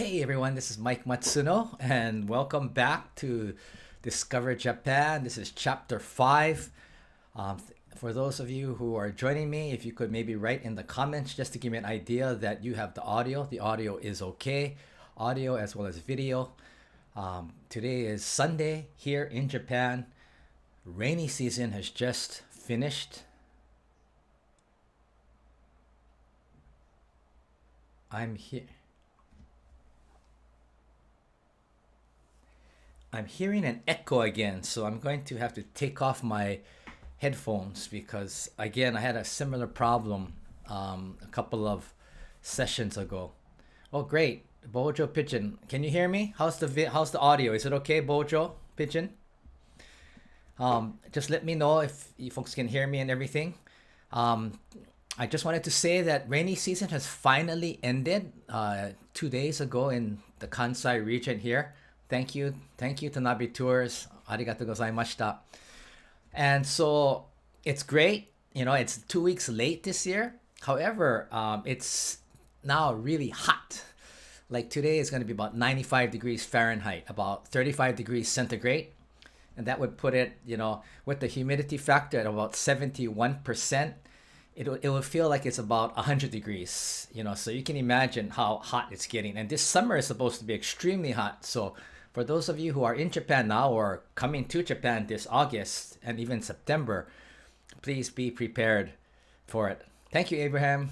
Hey everyone, this is Mike Matsuno, and welcome back to Discover Japan. This is chapter 5. For those of you who are joining me, if you could maybe write in the comments just to give me an idea that you have the audio. The audio is okay, audio as well as video. Today is Sunday here in Japan. Rainy season has just finished. I'm here. I'm hearing an echo again, so I'm going to have to take off my headphones because, again, I had a similar problem a couple of sessions ago. Oh, great. Bojo Pigeon, can you hear me? How's the audio? Is it okay, Bojo Pigeon? Just let me know if you folks can hear me and everything. I just wanted to say that rainy season has finally ended 2 days ago in the Kansai region here. Thank you to Nabi Tours. Arigatou gozaimashita. And so it's great. It's 2 weeks late this year. However, it's now really hot. Like today is going to be about 95 degrees Fahrenheit, about 35 degrees centigrade. And that would put it, with the humidity factor at about 71%, it will feel like it's about 100 degrees, so you can imagine how hot it's getting. And this summer is supposed to be extremely hot. So for those of you who are in Japan now or coming to Japan this August and even September, please be prepared for it. Thank you, Abraham.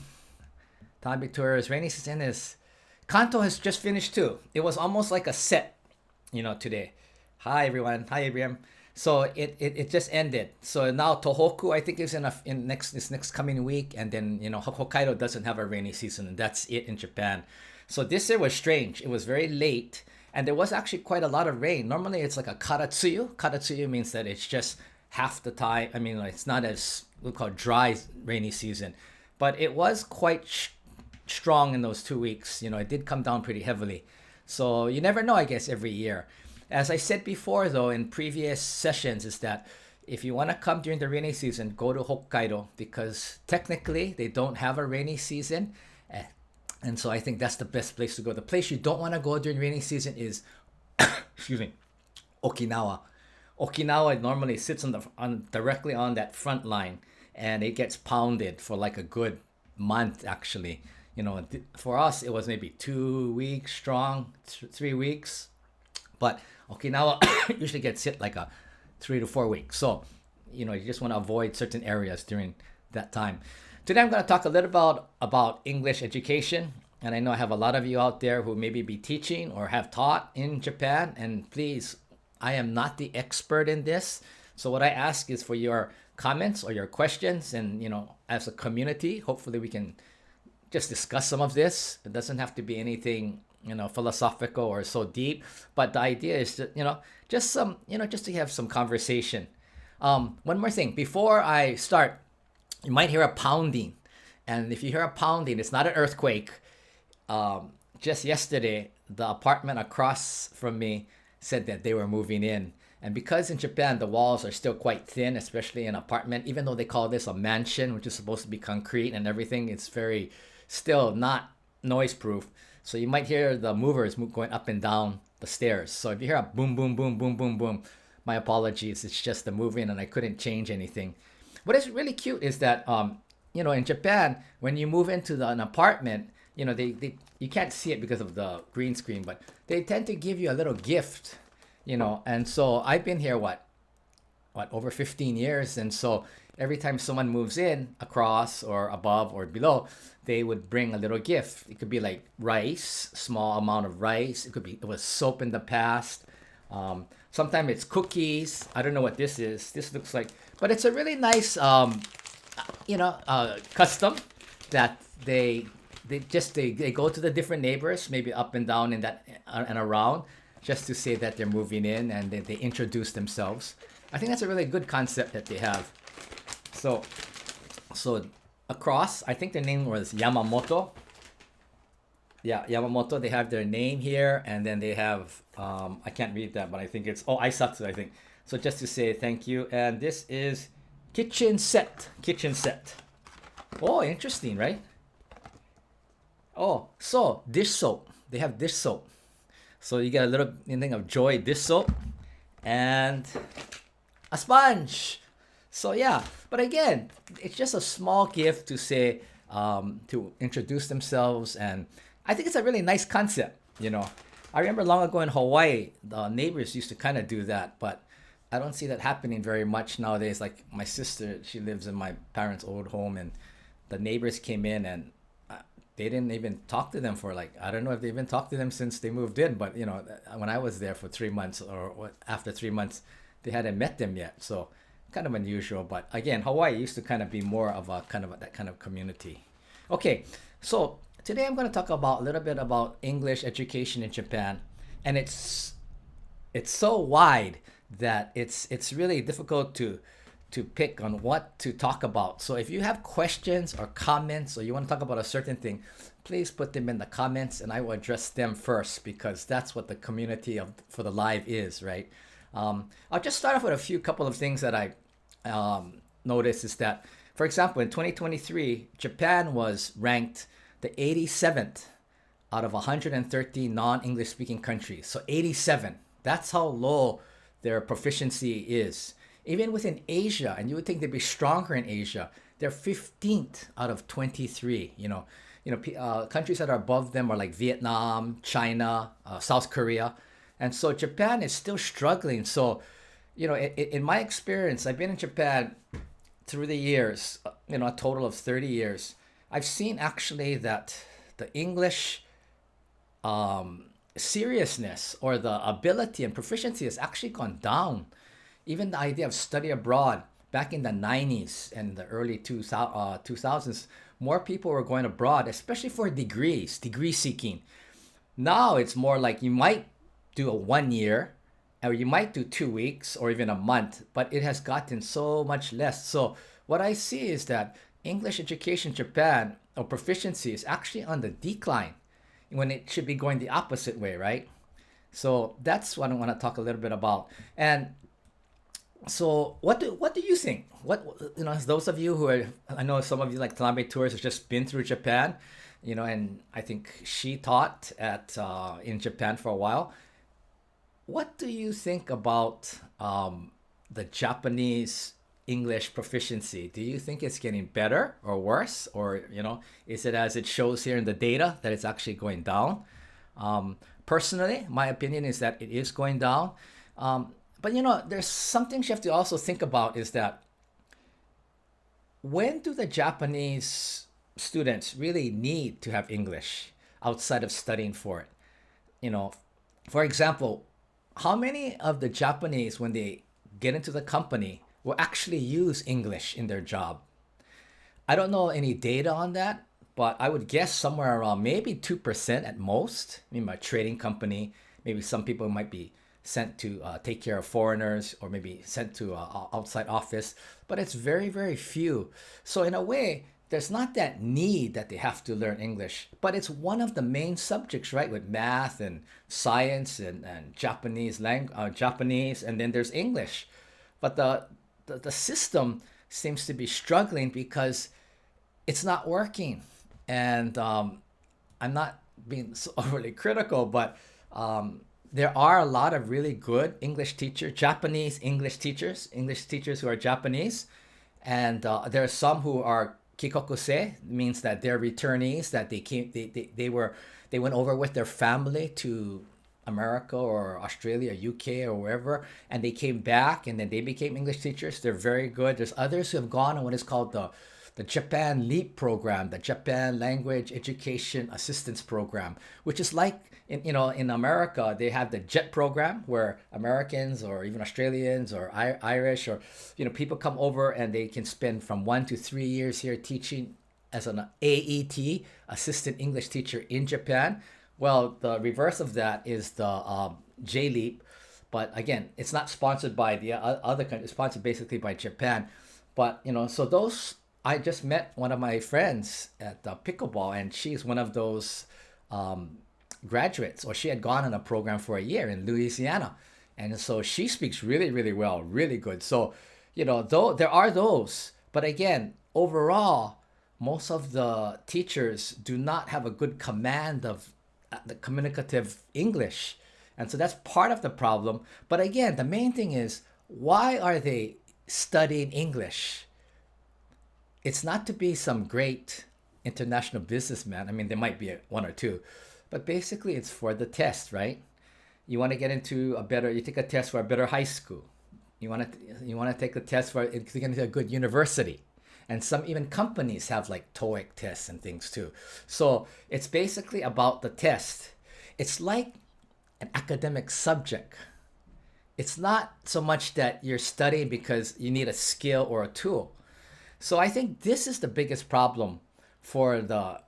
Time Tours, rainy season is... Kanto has just finished too. It was almost like a set, today. Hi, everyone. Hi, Abraham. So it just ended. So now Tohoku, I think, is in this next coming week. And then, Hokkaido doesn't have a rainy season. And that's it in Japan. So this year was strange. It was very late. And there was actually quite a lot of rain. Normally, it's like a karatsuyu. Karatsuyu means that it's just half the time. I mean, it's not as we call dry rainy season. But it was quite strong in those 2 weeks. It did come down pretty heavily. So you never know, I guess, every year. As I said before, though, in previous sessions, is that if you want to come during the rainy season, go to Hokkaido because technically they don't have a rainy season. And so I think that's the best place to go. The place you don't want to go during rainy season is, excuse me, Okinawa. Okinawa normally sits directly on that front line, and it gets pounded for like a good month, actually. For us, it was maybe 2 weeks strong, 3 weeks. But Okinawa usually gets hit like a 3 to 4 weeks. So, you just want to avoid certain areas during that time. Today, I'm going to talk a little about English education. And I know I have a lot of you out there who maybe be teaching or have taught in Japan. And please, I am not the expert in this. So what I ask is for your comments or your questions. And, as a community, hopefully we can just discuss some of this. It doesn't have to be anything, philosophical or so deep. But the idea is that, just to have some conversation. One more thing. Before I start, you might hear a pounding. And if you hear a pounding, it's not an earthquake. Just yesterday, the apartment across from me said that they were moving in. And because in Japan, the walls are still quite thin, especially in an apartment, even though they call this a mansion, which is supposed to be concrete and everything, it's still not noise proof. So you might hear the movers going up and down the stairs. So if you hear a boom, boom, boom, boom, boom, boom, my apologies. It's just the moving and I couldn't change anything. What is really cute is that, in Japan, when you move into an apartment, you can't see it because of the green screen, but they tend to give you a little gift, And so I've been here, over 15 years. And so every time someone moves in across or above or below, they would bring a little gift. It could be like rice, small amount of rice. It was soap in the past. Sometimes it's cookies. I don't know what this is. This looks like, but it's a really nice, custom that they go to the different neighbors, maybe up and down in that and around, just to say that they're moving in and they introduce themselves. I think that's a really good concept that they have. So across, I think their name was Yamamoto. Yeah, Yamamoto. They have their name here, and then they have I can't read that, but I think it's Aisatsu, I think. So just to say thank you. And this is kitchen set. Oh, interesting, right? Oh, so dish soap. they have dish soap. So you get a little thing of Joy dish soap and a sponge. So yeah, but again, it's just a small gift to say, to introduce themselves, and I think it's a really nice concept. I remember long ago in Hawaii, the neighbors used to kind of do that, but I don't see that happening very much nowadays. Like my sister, she lives in my parents' old home, and the neighbors came in and they didn't even talk to them for, like, I don't know if they even talked to them since they moved in, but when I was there for 3 months, or after 3 months, they hadn't met them yet. So kind of unusual. But again, Hawaii used to kind of be more of a kind of that kind of community. Okay, so today I'm going to talk about a little bit about English education in Japan, and it's so wide that it's really difficult to pick on what to talk about. So if you have questions or comments, or you want to talk about a certain thing, please put them in the comments and I will address them first, because that's what the community for the live is, right? I'll just start off with a couple of things that I noticed is that, for example, in 2023, Japan was ranked the 87th out of 130 non-English speaking countries. So 87, that's how low their proficiency is. Even within Asia, and you would think they'd be stronger in Asia, they're 15th out of 23. Countries that are above them are like Vietnam, China, South Korea. And so Japan is still struggling. So, in my experience, I've been in Japan through the years, a total of 30 years. I've seen actually that the English seriousness or the ability and proficiency has actually gone down. Even the idea of study abroad back in the 90s and the early 2000s, more people were going abroad, especially for degree seeking. Now it's more like you might do a 1 year, or you might do 2 weeks, or even a month, but it has gotten so much less. So what I see is that English education in Japan, or proficiency, is actually on the decline when it should be going the opposite way, right? So that's what I want to talk a little bit about. And so what do you think? As those of you who are, I know some of you like Tanabe Tours has just been through Japan, and I think she taught in Japan for a while. What do you think about the Japanese English proficiency? Do you think it's getting better or worse, or is it as it shows here in the data that it's actually going down? Personally, my opinion is that it is going down. But there's something you have to also think about, is that when do the Japanese students really need to have English outside of studying for it? For example, how many of the Japanese, when they get into the company, will actually use English in their job? I don't know any data on that, but I would guess somewhere around maybe 2% at most. My trading company, maybe some people might be sent to take care of foreigners, or maybe sent to an outside office, but it's very, very few. So in a way, there's not that need that they have to learn English, but it's one of the main subjects, right? With math and science and Japanese Japanese, and then there's English. But the system seems to be struggling because it's not working. And I'm not being so overly critical, but there are a lot of really good Japanese English teachers who are Japanese. And there are some who are kikokusei, means that they're returnees, that they went over with their family to America or Australia, UK, or wherever, and they came back and then they became English teachers. They're very good. There's others who have gone on what is called the Japan LEAP program, the Japan Language Education Assistance Program, which is like in America, they have the JET program, where Americans or even Australians or Irish or people come over and they can spend from 1 to 3 years here teaching as an AET, Assistant English Teacher, in Japan. Well, the reverse of that is the JLEAP, but again, it's not sponsored by the other country. It's sponsored basically by Japan. But so those, I just met one of my friends at pickleball, and she's one of those graduates, or she had gone on a program for a year in Louisiana, and so she speaks really, really well, really good. So though there are those, but again, overall, most of the teachers do not have a good command of the communicative English. And so that's part of the problem. But again, the main thing is, why are they studying English? It's not to be some great international businessman. I mean, there might be one or two, but basically it's for the test, right? You want to get into a better, you take a test for a better high school. You want to take a test for to get into a good university. And some even companies have like TOEIC tests and things too. So it's basically about the test. It's like an academic subject. It's not so much that you're studying because you need a skill or a tool. So I think this is the biggest problem for the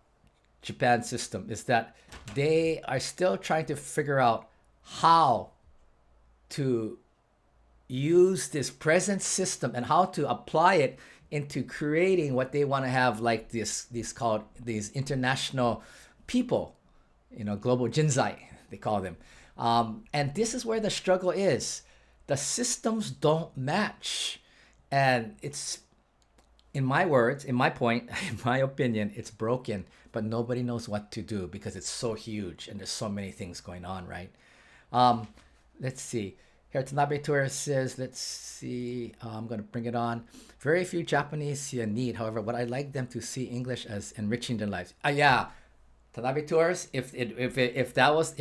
Japan system, is that they are still trying to figure out how to use this present system and how to apply it into creating what they want to have, like these international people, global jinsai, they call them. And this is where the struggle is. The systems don't match. And it's, in my words, in my point, in my opinion, it's broken, but nobody knows what to do because it's so huge and there's so many things going on, right? Let's see. Here, Tanabe Tour says, let's see, I'm going to bring it on. Very few Japanese see a need. However, what I'd like them to see English as enriching their lives. Yeah, Tanabe Tours, if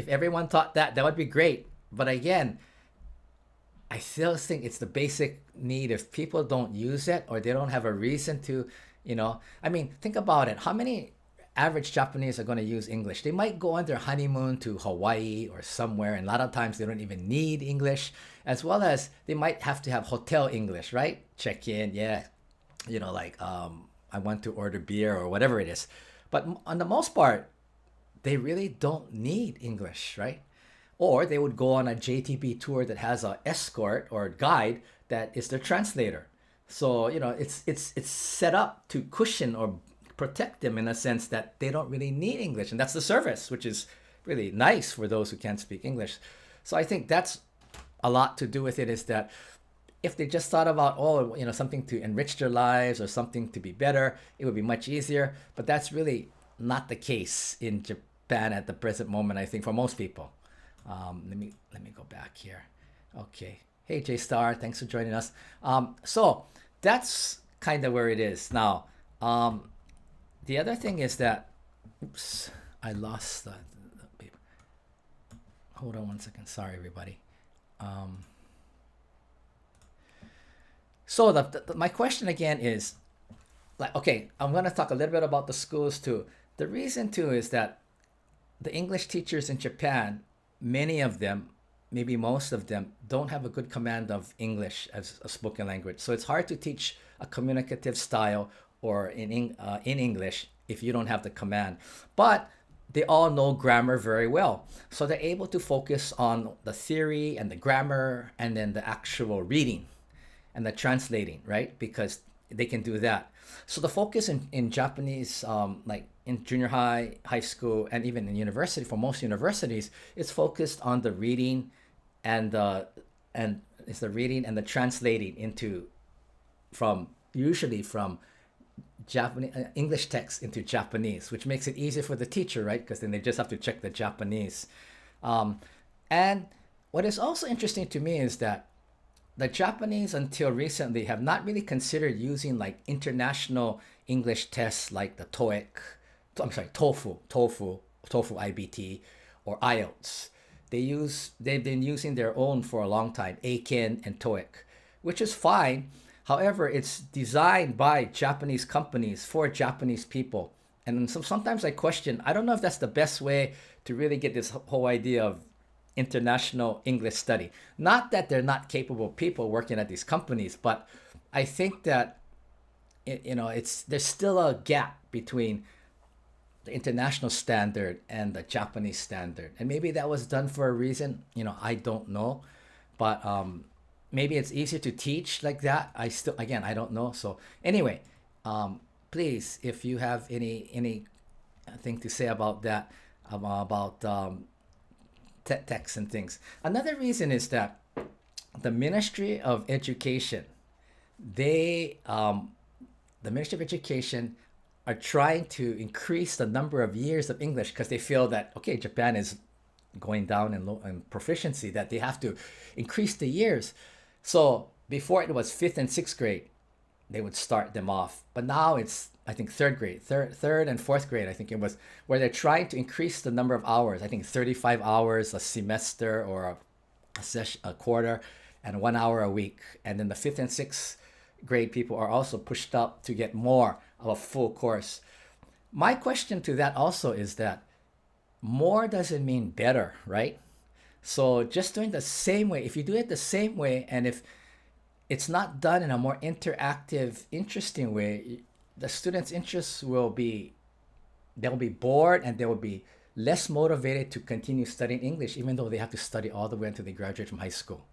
everyone thought that, that would be great. But again, I still think it's the basic need. If people don't use it or they don't have a reason to, I mean, think about it. How many average Japanese are going to use English? They might go on their honeymoon to Hawaii or somewhere, and a lot of times they don't even need English, as well as they might have to have hotel English, right? Check in, yeah, I want to order beer or whatever it is. But on the most part, they really don't need English, right? Or they would go on a JTB tour that has an escort or guide that is their translator. So, it's set up to cushion or protect them in a sense that they don't really need English. And that's the service, which is really nice for those who can't speak English. So I think that's a lot to do with it, is that if they just thought about, something to enrich their lives or something to be better, it would be much easier. But that's really not the case in Japan at the present moment, I think, for most people. Let me go back here. Okay. Hey, J Star, thanks for joining us. So that's kind of where it is now. The other thing is that, oops, I lost the paper. Hold on one second. Sorry, everybody. So my question again is, okay, I'm going to talk a little bit about the schools too. The reason too is that the English teachers in Japan, many of them, maybe most of them, don't have a good command of English as a spoken language. So it's hard to teach a communicative style or in English if you don't have the command. But they all know grammar very well. So they're able to focus on the theory and the grammar and then the actual reading and the translating, right? Because they can do that. So the focus in Japanese, like in junior high, high school, and even in university, for most universities, is focused on the reading and it's the reading and the translating usually from Japanese English text into Japanese, which makes it easier for the teacher, right? Because then they just have to check the Japanese. And what is also interesting to me is that the Japanese until recently have not really considered using like international English tests like the TOEFL IBT or IELTS. They've been using their own for a long time, Aiken and TOEIC, which is fine. However, it's designed by Japanese companies for Japanese people. And so sometimes I question, I don't know if that's the best way to really get this whole idea of international English study. Not that they're not capable people working at these companies, but I think that there's still a gap between the international standard and the Japanese standard. And maybe that was done for a reason, I don't know. But maybe it's easier to teach like that. I don't know. So anyway, please, if you have any thing to say about that, about text and things. Another reason is that the Ministry of Education, the Ministry of Education are trying to increase the number of years of English because they feel that, okay, Japan is going down in proficiency, that they have to increase the years. So before it was fifth and sixth grade, they would start them off. But now it's, I think, third grade, third and fourth grade, I think it was, where they're trying to increase the number of hours. I think 35 hours a semester or a quarter, and 1 hour a week. And then the fifth and sixth grade people are also pushed up to get more of a full course. My question to that also is that more doesn't mean better, right? So just doing the same way, if you do it the same way, and if it's not done in a more interactive, interesting way, the students' interests will be, they'll be bored and they will be less motivated to continue studying English, even though they have to study all the way until they graduate from high school.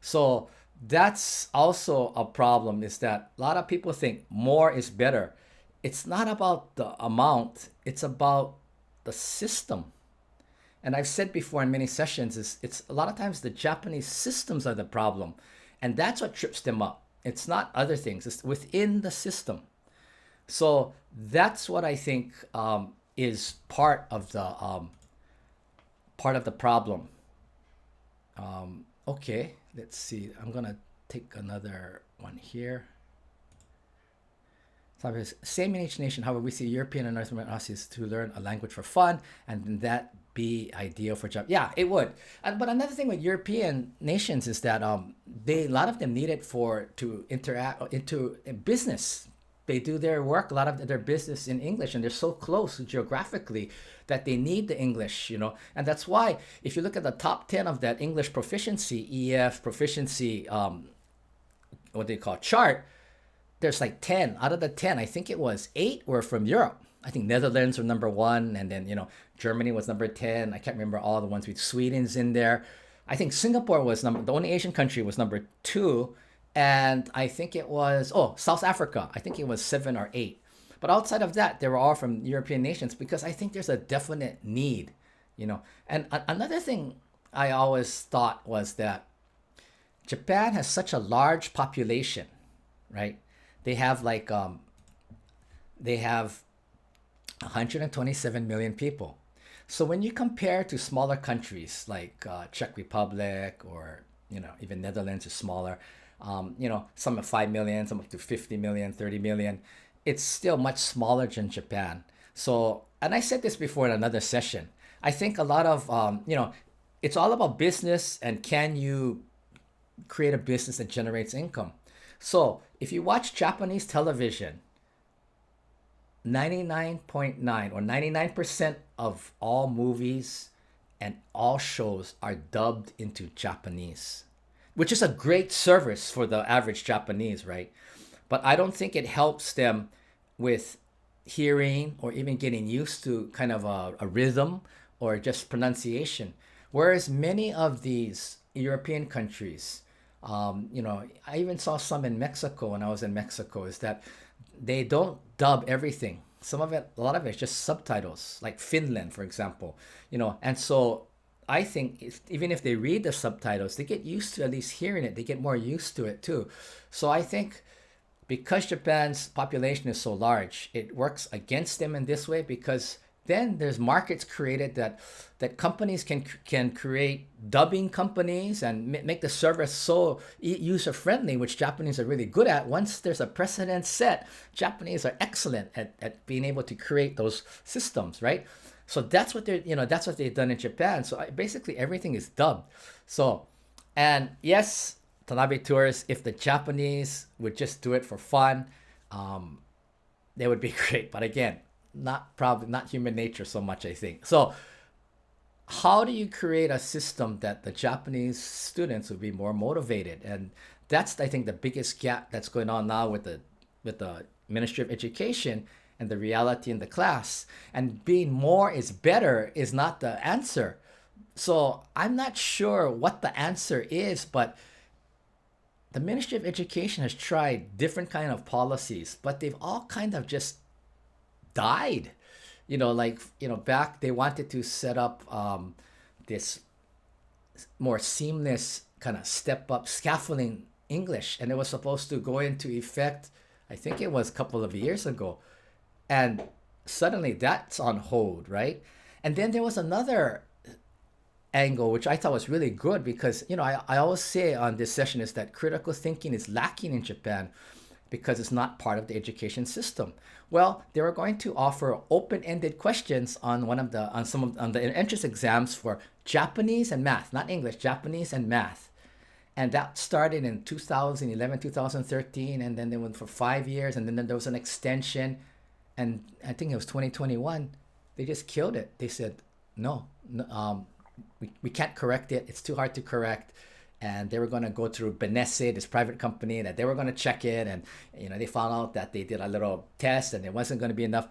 So that's also a problem, is that a lot of people think more is better. It's not about the amount, it's about the system. And I've said before in many sessions, is it's a lot of times the Japanese systems are the problem. And that's what trips them up. It's not other things, it's within the system. So that's what I think is part of the problem. Okay, let's see. I'm gonna take another one here. Same in each nation, however, we see European and North American Aussies to learn a language for fun, and that be ideal for job. Yeah, it would. But another thing with European nations is that a lot of them need it to interact into business. They do their work, a lot of their business in English, and they're so close geographically that they need the English, and that's why if you look at the top 10 of that English proficiency, EF proficiency, what they call chart, there's like 10 out of the 10, I think it was 8 were from Europe. I think Netherlands were number 1, and then Germany was number 10. I can't remember all the ones with Sweden's in there. I think Singapore was the only Asian country was number 2, and I think it was South Africa. I think it was 7 or 8. But outside of that, they were all from European nations, because I think there's a definite need, And another thing I always thought was that Japan has such a large population, right? They have they have 127 million people. So when you compare to smaller countries like Czech Republic, or even Netherlands is smaller, some are 5 million, some up to 50 million, 30 million. It's still much smaller than Japan. So, and I said this before in another session, I think a lot of it's all about business, and can you create a business that generates income. So if you watch Japanese television, 99.9 or 99% of all movies and all shows are dubbed into Japanese, which is a great service for the average Japanese, right? But I don't think it helps them with hearing or even getting used to kind of a rhythm or just pronunciation. Whereas many of these European countries, I even saw some in Mexico when I was in Mexico, is that they don't dub everything. A lot of it is just subtitles, like Finland, for example, and so I think even if they read the subtitles, they get used to at least hearing it. They get more used to it too. So I think because Japan's population is so large, it works against them in this way, because then there's markets created that companies can create dubbing companies and make the service so user friendly, which Japanese are really good at. Once there's a precedent set, Japanese are excellent at being able to create those systems, right? So that's what that's what they've done in Japan. So basically everything is dubbed. So, and yes, Tanabe Tours, if the Japanese would just do it for fun, they would be great. But again, not human nature so much, I think. So how do you create a system that the Japanese students would be more motivated? And that's, I think, the biggest gap that's going on now with the Ministry of Education and the reality in the class. And being more is better is not the answer. So I'm not sure what the answer is, but the Ministry of Education has tried different kind of policies, but they've all kind of just died. Back they wanted to set up this more seamless kind of step up scaffolding English, and it was supposed to go into effect, I think it was a couple of years ago. And suddenly that's on hold, right? And then there was another angle, which I thought was really good because, I always say on this session is that critical thinking is lacking in Japan because it's not part of the education system. Well, they were going to offer open-ended questions on on the entrance exams for Japanese and math, not English, Japanese and math. And that started in 2011, 2013, and then they went for 5 years, and then there was an extension, and I think it was 2021. They just killed it. They said, no, no we can't correct it. It's too hard to correct. And they were going to go through Benesse, this private company, that they were going to check it. And, they found out that they did a little test and it wasn't going to be enough.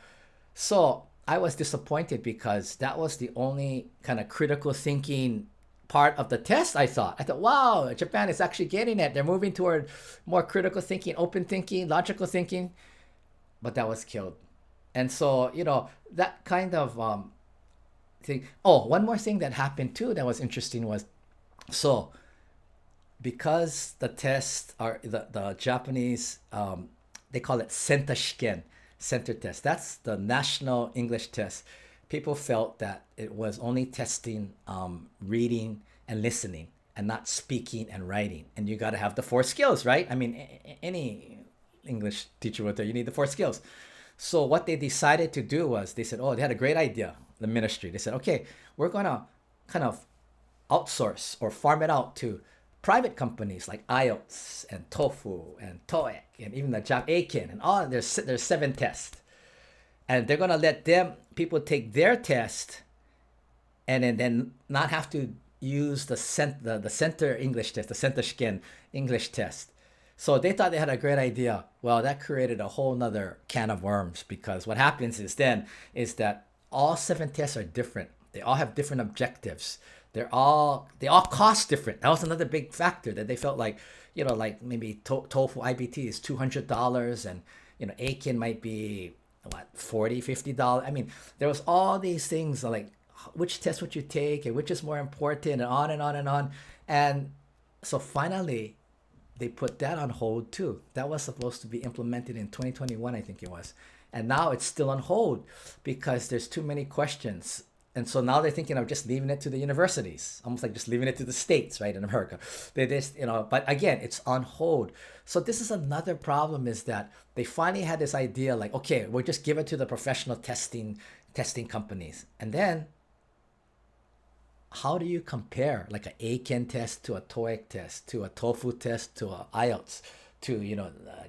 So I was disappointed because that was the only kind of critical thinking part of the test. I thought, wow, Japan is actually getting it. They're moving toward more critical thinking, open thinking, logical thinking. But that was killed. And so, that kind of thing. Oh, one more thing that happened too that was interesting was, so because the tests are the Japanese, they call it senta shiken, center test. That's the national English test. People felt that it was only testing reading and listening and not speaking and writing. And you got to have the four skills, right? I mean, any English teacher would tell you need the four skills. So what they decided to do was they said, oh, they had a great idea, the ministry. They said, okay, we're going to kind of outsource or farm it out to private companies like IELTS and TOEFL and TOEIC and even the Aiken and all. There's 7 tests. And they're going to let people take their test and then not have to use the center English test, the center shiken English test. So they thought they had a great idea. Well, that created a whole nother can of worms because what happens is that all 7 tests are different. They all have different objectives. They all cost different. That was another big factor that they felt like, like maybe TOEFL IBT is $200 and, Aiken might be what, $40, $50. I mean, there was all these things like which test would you take and which is more important and on and on and on. And so finally, they put that on hold too. That was supposed to be implemented in 2021, I think it was. And now it's still on hold because there's too many questions. And so now they're thinking of just leaving it to the universities, almost like just leaving it to the states, right, in America. They just, but again, it's on hold. So this is another problem is that they finally had this idea like, okay, we'll just give it to the professional testing companies. And then how do you compare like an Aiken test to a TOEIC test, to a TOEFL test, to a IELTS, to,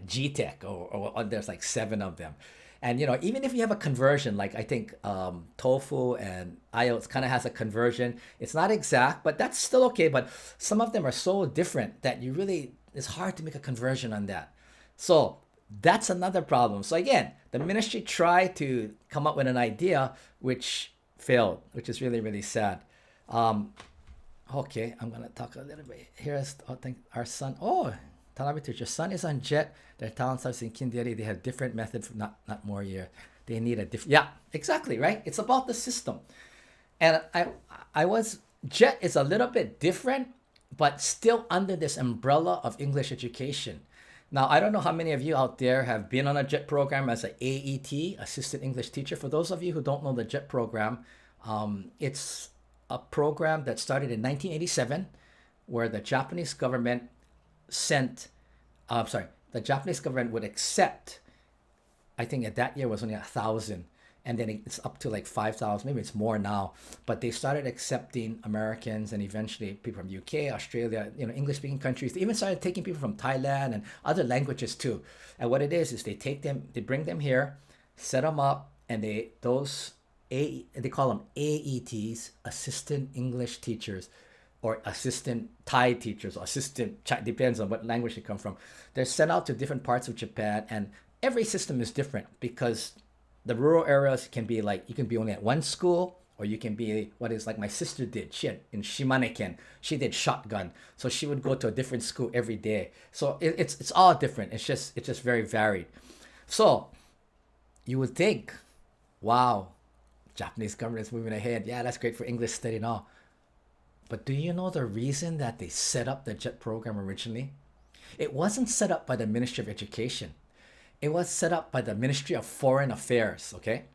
GTEC, or there's like 7 of them. And, even if you have a conversion, like I think TOEFL and IELTS kind of has a conversion. It's not exact, but that's still okay. But some of them are so different that it's hard to make a conversion on that. So that's another problem. So again, the ministry tried to come up with an idea which failed, which is really, really sad. Okay, I'm going to talk a little bit. Here's, I think, our son. Oh, Tanabe teacher, son is on JET. Their talent starts in Kindiari. They have different methods, not more year. They need a different. Yeah, exactly, right? It's about the system. And JET is a little bit different, but still under this umbrella of English education. Now, I don't know how many of you out there have been on a JET program as an AET, Assistant English Teacher. For those of you who don't know the JET program, it's a program that started in 1987 where the Japanese government the Japanese government would accept, I think at that year was only 1,000, and then it's up to like 5,000, maybe it's more now, but they started accepting Americans and eventually people from UK, Australia, English-speaking countries. They even started taking people from Thailand and other languages too. And what it is they bring them here, set them up, and they call them AETs, Assistant English Teachers, or assistant Thai teachers, or depends on what language they come from. They're sent out to different parts of Japan, and every system is different because the rural areas can be like, you can be only at one school, or you can be what is like my sister did. She had in Shimane-ken, she did shotgun. So she would go to a different school every day. So it's all different. It's just very varied. So you would think, wow, Japanese government is moving ahead. Yeah, that's great for English study and all. But do you know the reason that they set up the JET program originally? It wasn't set up by the Ministry of Education. It was set up by the Ministry of Foreign Affairs, okay?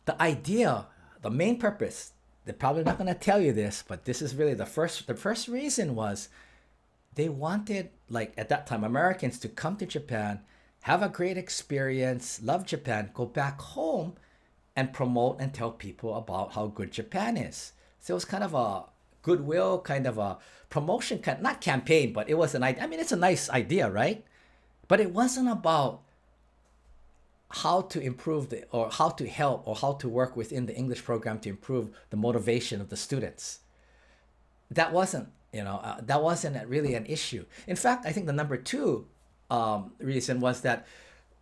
The idea, the main purpose, they're probably not going to tell you this, but this is really the first reason was they wanted, like at that time, Americans to come to Japan, have a great experience, love Japan, go back home and promote and tell people about how good Japan is. So it was kind of a goodwill, kind of a promotion, not campaign, but it was an idea. I mean, it's a nice idea, right? But it wasn't about how to improve or how to help or how to work within the English program to improve the motivation of the students. That wasn't, that wasn't really an issue. In fact, I think the number two reason was that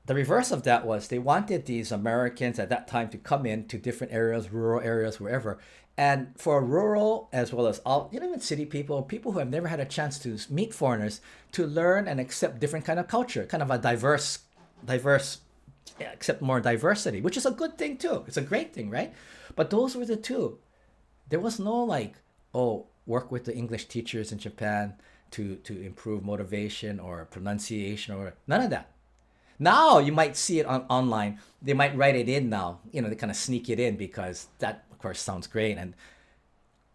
the reverse of that was they wanted these Americans at that time to come in to different areas, rural areas, wherever. And for rural as well as all, even city people who have never had a chance to meet foreigners, to learn and accept different kind of culture, kind of a diverse, accept more diversity, which is a good thing too. It's a great thing, right? But those were the two. There was no like, oh, work with the English teachers in Japan to improve motivation or pronunciation or none of that. Now you might see it online. They might write it in now. They kind of sneak it in because that, of course, sounds great. And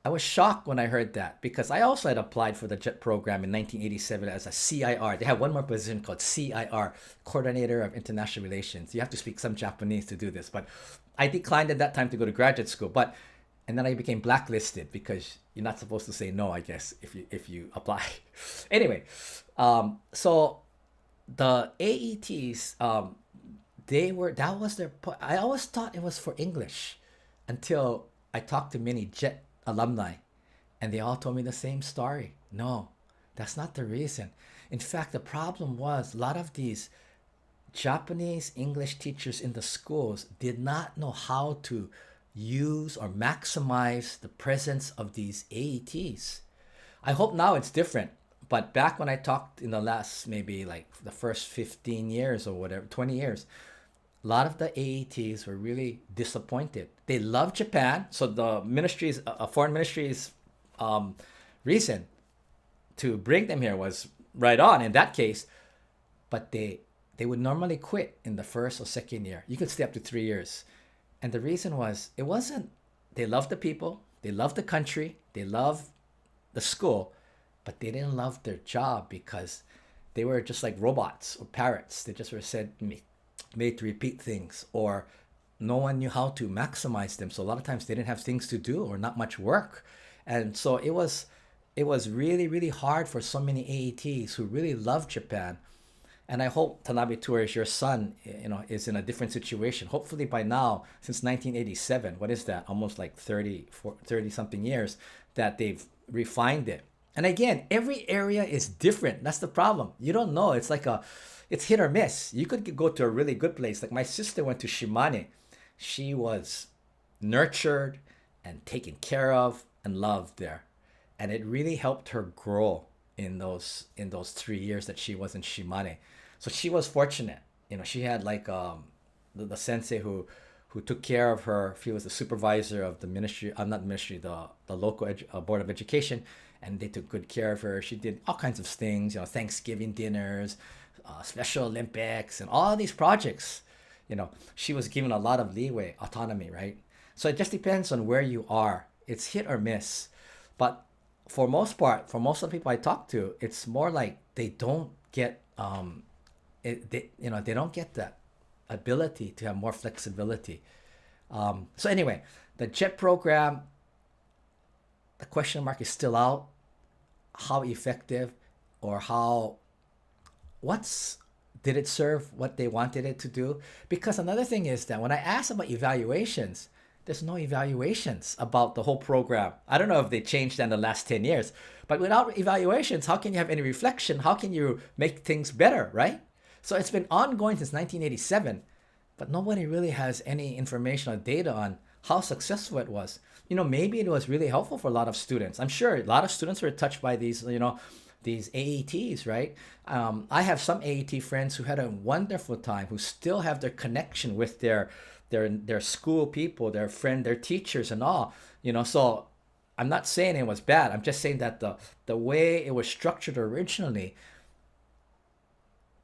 I was shocked when I heard that because I also had applied for the JET program in 1987 as a CIR. They have one more position called CIR, Coordinator of International Relations. You have to speak some Japanese to do this, but I declined at that time to go to graduate school. And then I became blacklisted because you're not supposed to say no, I guess, if you apply. Anyway, so the AETs, that was their point. I always thought it was for English until I talked to many JET alumni and they all told me the same story. No, that's not the reason. In fact, the problem was a lot of these Japanese English teachers in the schools did not know how to use or maximize the presence of these AETs. I hope now it's different. But back when I talked in the last, maybe like the first 15 years or whatever, 20 years, a lot of the AETs were really disappointed. They love Japan. So the ministry's, foreign ministry's reason to bring them here was right on in that case. But they would normally quit in the first or second year. You could stay up to 3 years. And the reason was, it wasn't, they loved the people, they loved the country, they loved the school, but they didn't love their job because they were just like robots or parrots. They just were made to repeat things, or no one knew how to maximize them. So a lot of times they didn't have things to do or not much work. And so it was really, really hard for so many AETs who really loved Japan. And I hope Tanabe Tours, your son, is in a different situation. Hopefully by now, since 1987, what is that? Almost like 30 something years that they've refined it. And again, every area is different. That's the problem. You don't know. It's hit or miss. You could go to a really good place. Like my sister went to Shimane. She was nurtured and taken care of and loved there. And it really helped her grow in those 3 years that she was in Shimane. So she was fortunate. She had like the sensei who took care of her. He was the supervisor of the ministry, not ministry, the local board of education, and they took good care of her. She did all kinds of things, Thanksgiving dinners, Special Olympics, and all these projects. She was given a lot of leeway, autonomy, right? So it just depends on where you are. It's hit or miss. But for most part, for most of the people I talk to, it's more like they don't get they don't get that ability to have more flexibility. So anyway, the JET program, the question mark is still out. How effective or did it serve what they wanted it to do? Because another thing is that when I ask about evaluations, there's no evaluations about the whole program. I don't know if they changed that in the last 10 years, but without evaluations, how can you have any reflection? How can you make things better, right? So it's been ongoing since 1987, but nobody really has any information or data on how successful it was. Maybe it was really helpful for a lot of students. I'm sure a lot of students were touched by these AETs, right? I have some AET friends who had a wonderful time, who still have their connection with their school people, their teachers and all. So I'm not saying it was bad. I'm just saying that the way it was structured originally,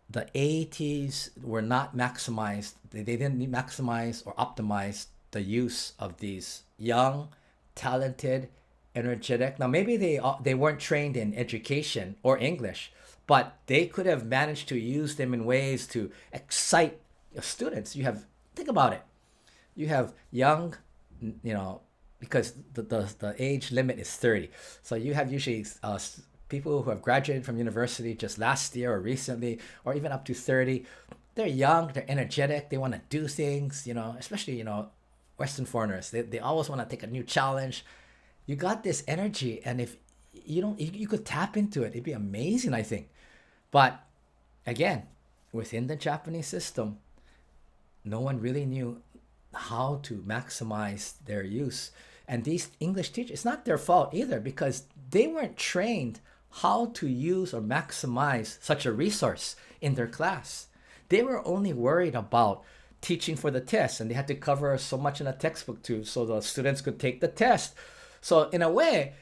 the AATs were not maximized. They didn't maximize or optimize the use of these young, talented, energetic. Now maybe they weren't trained in education or English, but they could have managed to use them in ways to excite students. You have think about it. You have young, you know, because the age limit is 30. So you have usually people who have graduated from university just last year or recently, or even up to 30. They're young, they're energetic, they want to do things, especially, Western foreigners. They always want to take a new challenge. You got this energy, and if you don't, you could tap into it. It'd be amazing, I think. But again, within the Japanese system, no one really knew how to maximize their use. And these English teachers, it's not their fault either because they weren't trained how to use or maximize such a resource in their class. They were only worried about teaching for the test, and they had to cover so much in a textbook too, so the students could take the test. So in a way,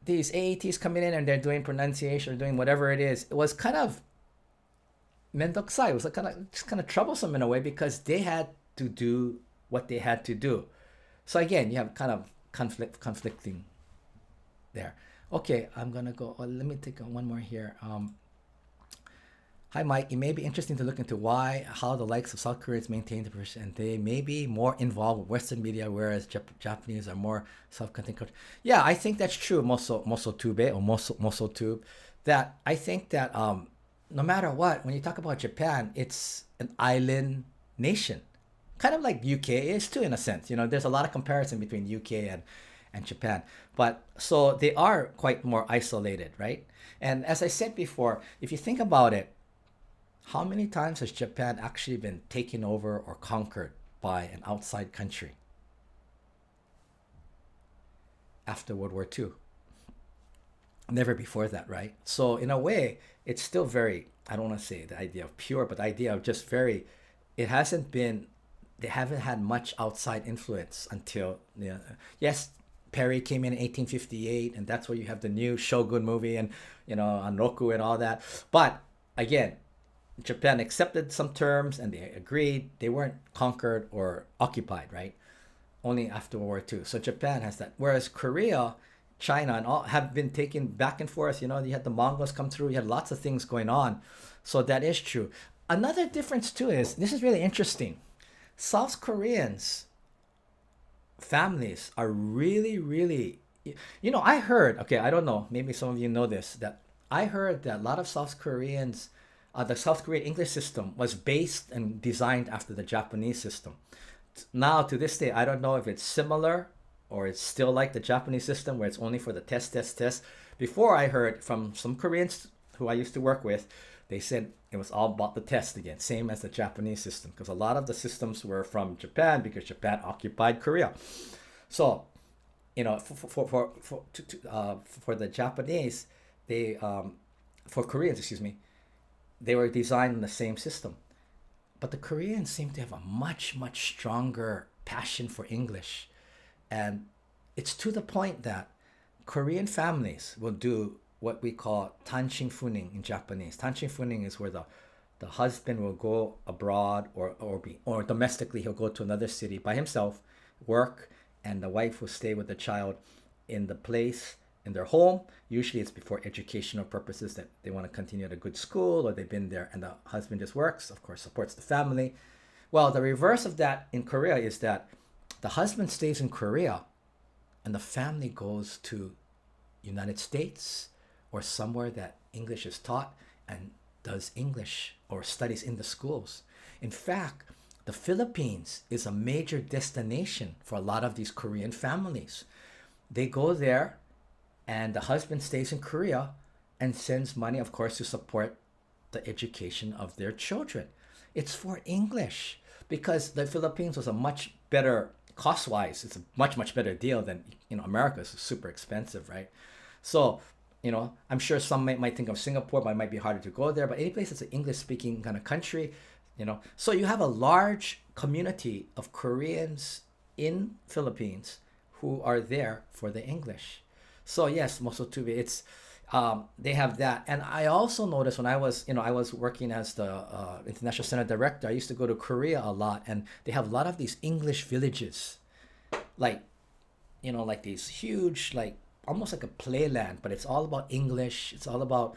these AATs coming in and they're doing pronunciation or doing whatever it is, it was kind of mendokusai. It was kind of troublesome in a way because they had to do what they had to do. So again, you have kind of conflicting there. Okay, I'm gonna go. Let me take one more here. Hi, Mike. It may be interesting to look into how the likes of South Koreans maintain the position, and they may be more involved with Western media, whereas Japanese are more self-contained. Yeah, I think that's true. Mosotube or Mosotube. That I think that no matter what, when you talk about Japan, it's an island nation, kind of like UK is too, in a sense. There's a lot of comparison between UK and Japan, but so they are quite more isolated, right? And as I said before, if you think about it, how many times has Japan actually been taken over or conquered by an outside country after World War II? Never before that, right? So in a way, it's still very, I don't want to say the idea of pure, but the idea of just very, it hasn't been, they haven't had much outside influence until, yes, Perry came in 1858, and that's where you have the new Shogun movie and, Anroku and all that. But again, Japan accepted some terms and they agreed. They weren't conquered or occupied, right? Only after World War II. So Japan has that. Whereas Korea, China, and all have been taken back and forth. You had the Mongols come through. You had lots of things going on. So that is true. Another difference too is, this is really interesting. South Koreans families are really, really, I heard, okay, I don't know, maybe some of you know this, that I heard that a lot of South Koreans, the South Korean English system was based and designed after the Japanese system. Now, to this day, I don't know if it's similar or it's still like the Japanese system where it's only for the test. Before, I heard from some Koreans who I used to work with, they said it was all about the test again, same as the Japanese system, because a lot of the systems were from Japan because Japan occupied Korea. So, for the Japanese, for Koreans, excuse me, they were designed in the same system. But the Koreans seem to have a much, much stronger passion for English. And it's to the point that Korean families will do what we call tanshin funing in Japanese. Tanshin funing is where the husband will go abroad or domestically he'll go to another city by himself, work, and the wife will stay with the child in the place in their home. Usually it's for educational purposes, that they want to continue at a good school or they've been there, and the husband just works, of course, supports the family. Well, the reverse of that in Korea is that the husband stays in Korea and the family goes to United States or somewhere that English is taught and does English or studies in the schools. In fact, the Philippines is a major destination for a lot of these Korean families. They go there and the husband stays in Korea and sends money, of course, to support the education of their children. It's for English because the Philippines was a much better, cost-wise, it's a much, much better deal than, America is super expensive, right? So, I'm sure some might think of Singapore, but it might be harder to go there. But any place that's an English-speaking kind of country, So you have a large community of Koreans in Philippines who are there for the English. So yes, Mosotube, They have that. And I also noticed when I was working as the international center director, I used to go to Korea a lot, and they have a lot of these English villages, like, like these huge, like almost like a playland, but it's all about English. It's all about,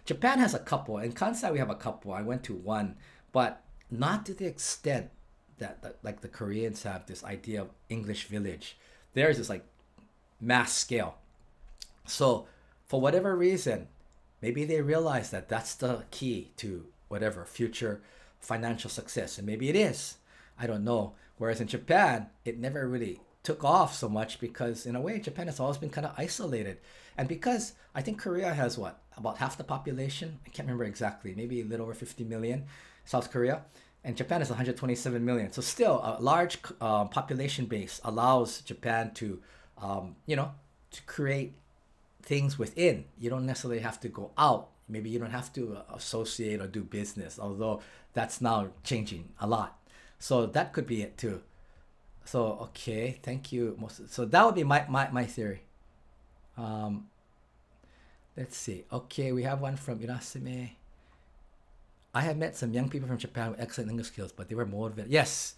Japan has a couple. In Kansai, we have a couple. I went to one, but not to the extent that like the Koreans have this idea of English village. Theirs is like mass scale. So, for whatever reason, maybe they realize that that's the key to whatever future financial success. And maybe it is. I don't know. Whereas in Japan, it never really took off so much because, in a way, Japan has always been kind of isolated. And because I think Korea has what? About half the population? I can't remember exactly. Maybe a little over 50 million, South Korea. And Japan is 127 million. So, still, a large population base allows Japan to, to create things within. You don't necessarily have to go out. Maybe you don't have to associate or do business, although that's now changing a lot. So that could be it too. So okay, thank you. So that would be my theory. Um, let's see. Okay, we have one from Irasime. I have met some young people from Japan with excellent English skills, but they were motivated. Yes,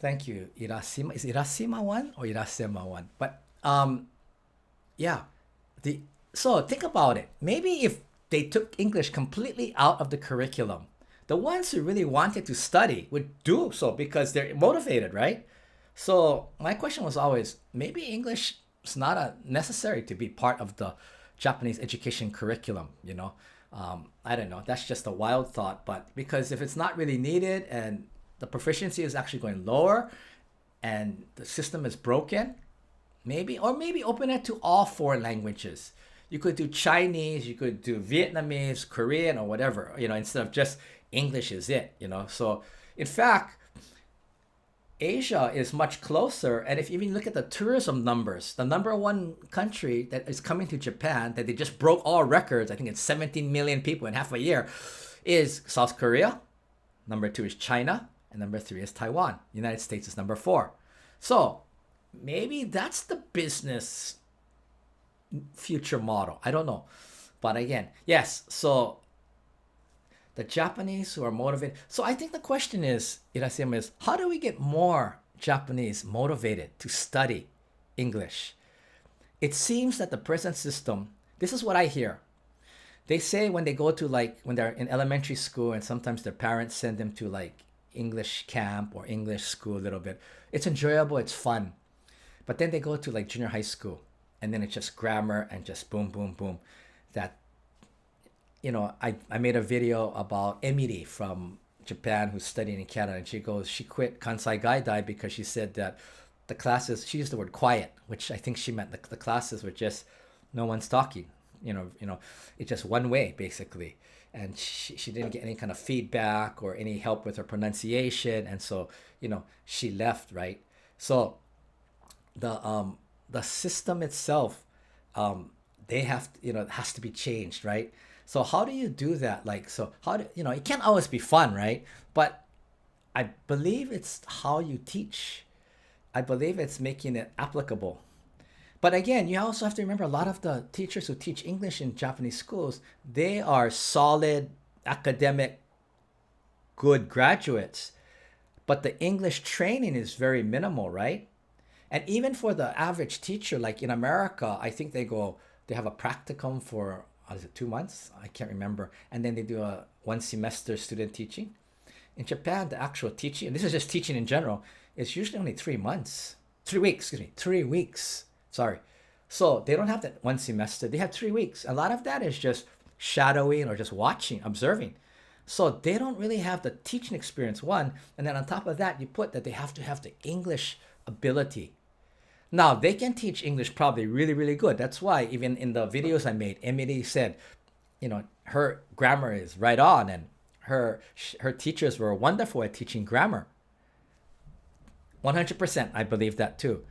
thank you, Irasima. Is Irasima one or Irasema one? But yeah, the so think about it. Maybe if they took English completely out of the curriculum, the ones who really wanted to study would do so because they're motivated, right? So my question was always, maybe English is not necessary to be part of the Japanese education curriculum. I don't know. That's just a wild thought, but because if it's not really needed and the proficiency is actually going lower and the system is broken, maybe open it to all four languages. You could do Chinese, you could do Vietnamese, Korean, or whatever, instead of just English is it. So, in fact, Asia is much closer. And if you even look at the tourism numbers, the number one country that is coming to Japan, that they just broke all records, I think it's 17 million people in half a year, is South Korea. Number two is China. And number three is Taiwan. United States is number four. So, maybe that's the business future model. I don't know. But again, yes. So the Japanese who are motivated. So I think the question is, Irasima, is how do we get more Japanese motivated to study English? It seems that the present system, this is what I hear. They say when they go to when they're in elementary school and sometimes their parents send them to English camp or English school a little bit. It's enjoyable, it's fun. But then they go to junior high school and then it's just grammar and just boom, boom, boom. That, I made a video about Emily from Japan who's studying in Canada, and she quit Kansai Gaidai because she said that the classes, she used the word quiet, which I think she meant the classes were just no one's talking, it's just one way basically. And she didn't get any kind of feedback or any help with her pronunciation. And so, she left, right? So the system itself, they have it has to be changed, right? So how do you do that? So how do it can't always be fun, right? But I believe it's how you teach. I believe it's making it applicable. But again, you also have to remember a lot of the teachers who teach English in Japanese schools, they are solid academic good graduates, but the English training is very minimal, right? And even for the average teacher, like in America, I think they have a practicum for, what is it, 2 months? I can't remember. And then they do a 1 semester student teaching. In Japan, the actual teaching, and this is just teaching in general, is usually only 3 months. 3 weeks, excuse me, 3 weeks. Sorry. So they don't have that 1 semester. They have 3 weeks. A lot of that is just shadowing or just watching, observing. So they don't really have the teaching experience, one. And then on top of that, you put that they have to have the English ability. Now, they can teach English probably really, really good. That's why even in the videos I made, Emily said, her grammar is right on, and her teachers were wonderful at teaching grammar. 100%, I believe that too.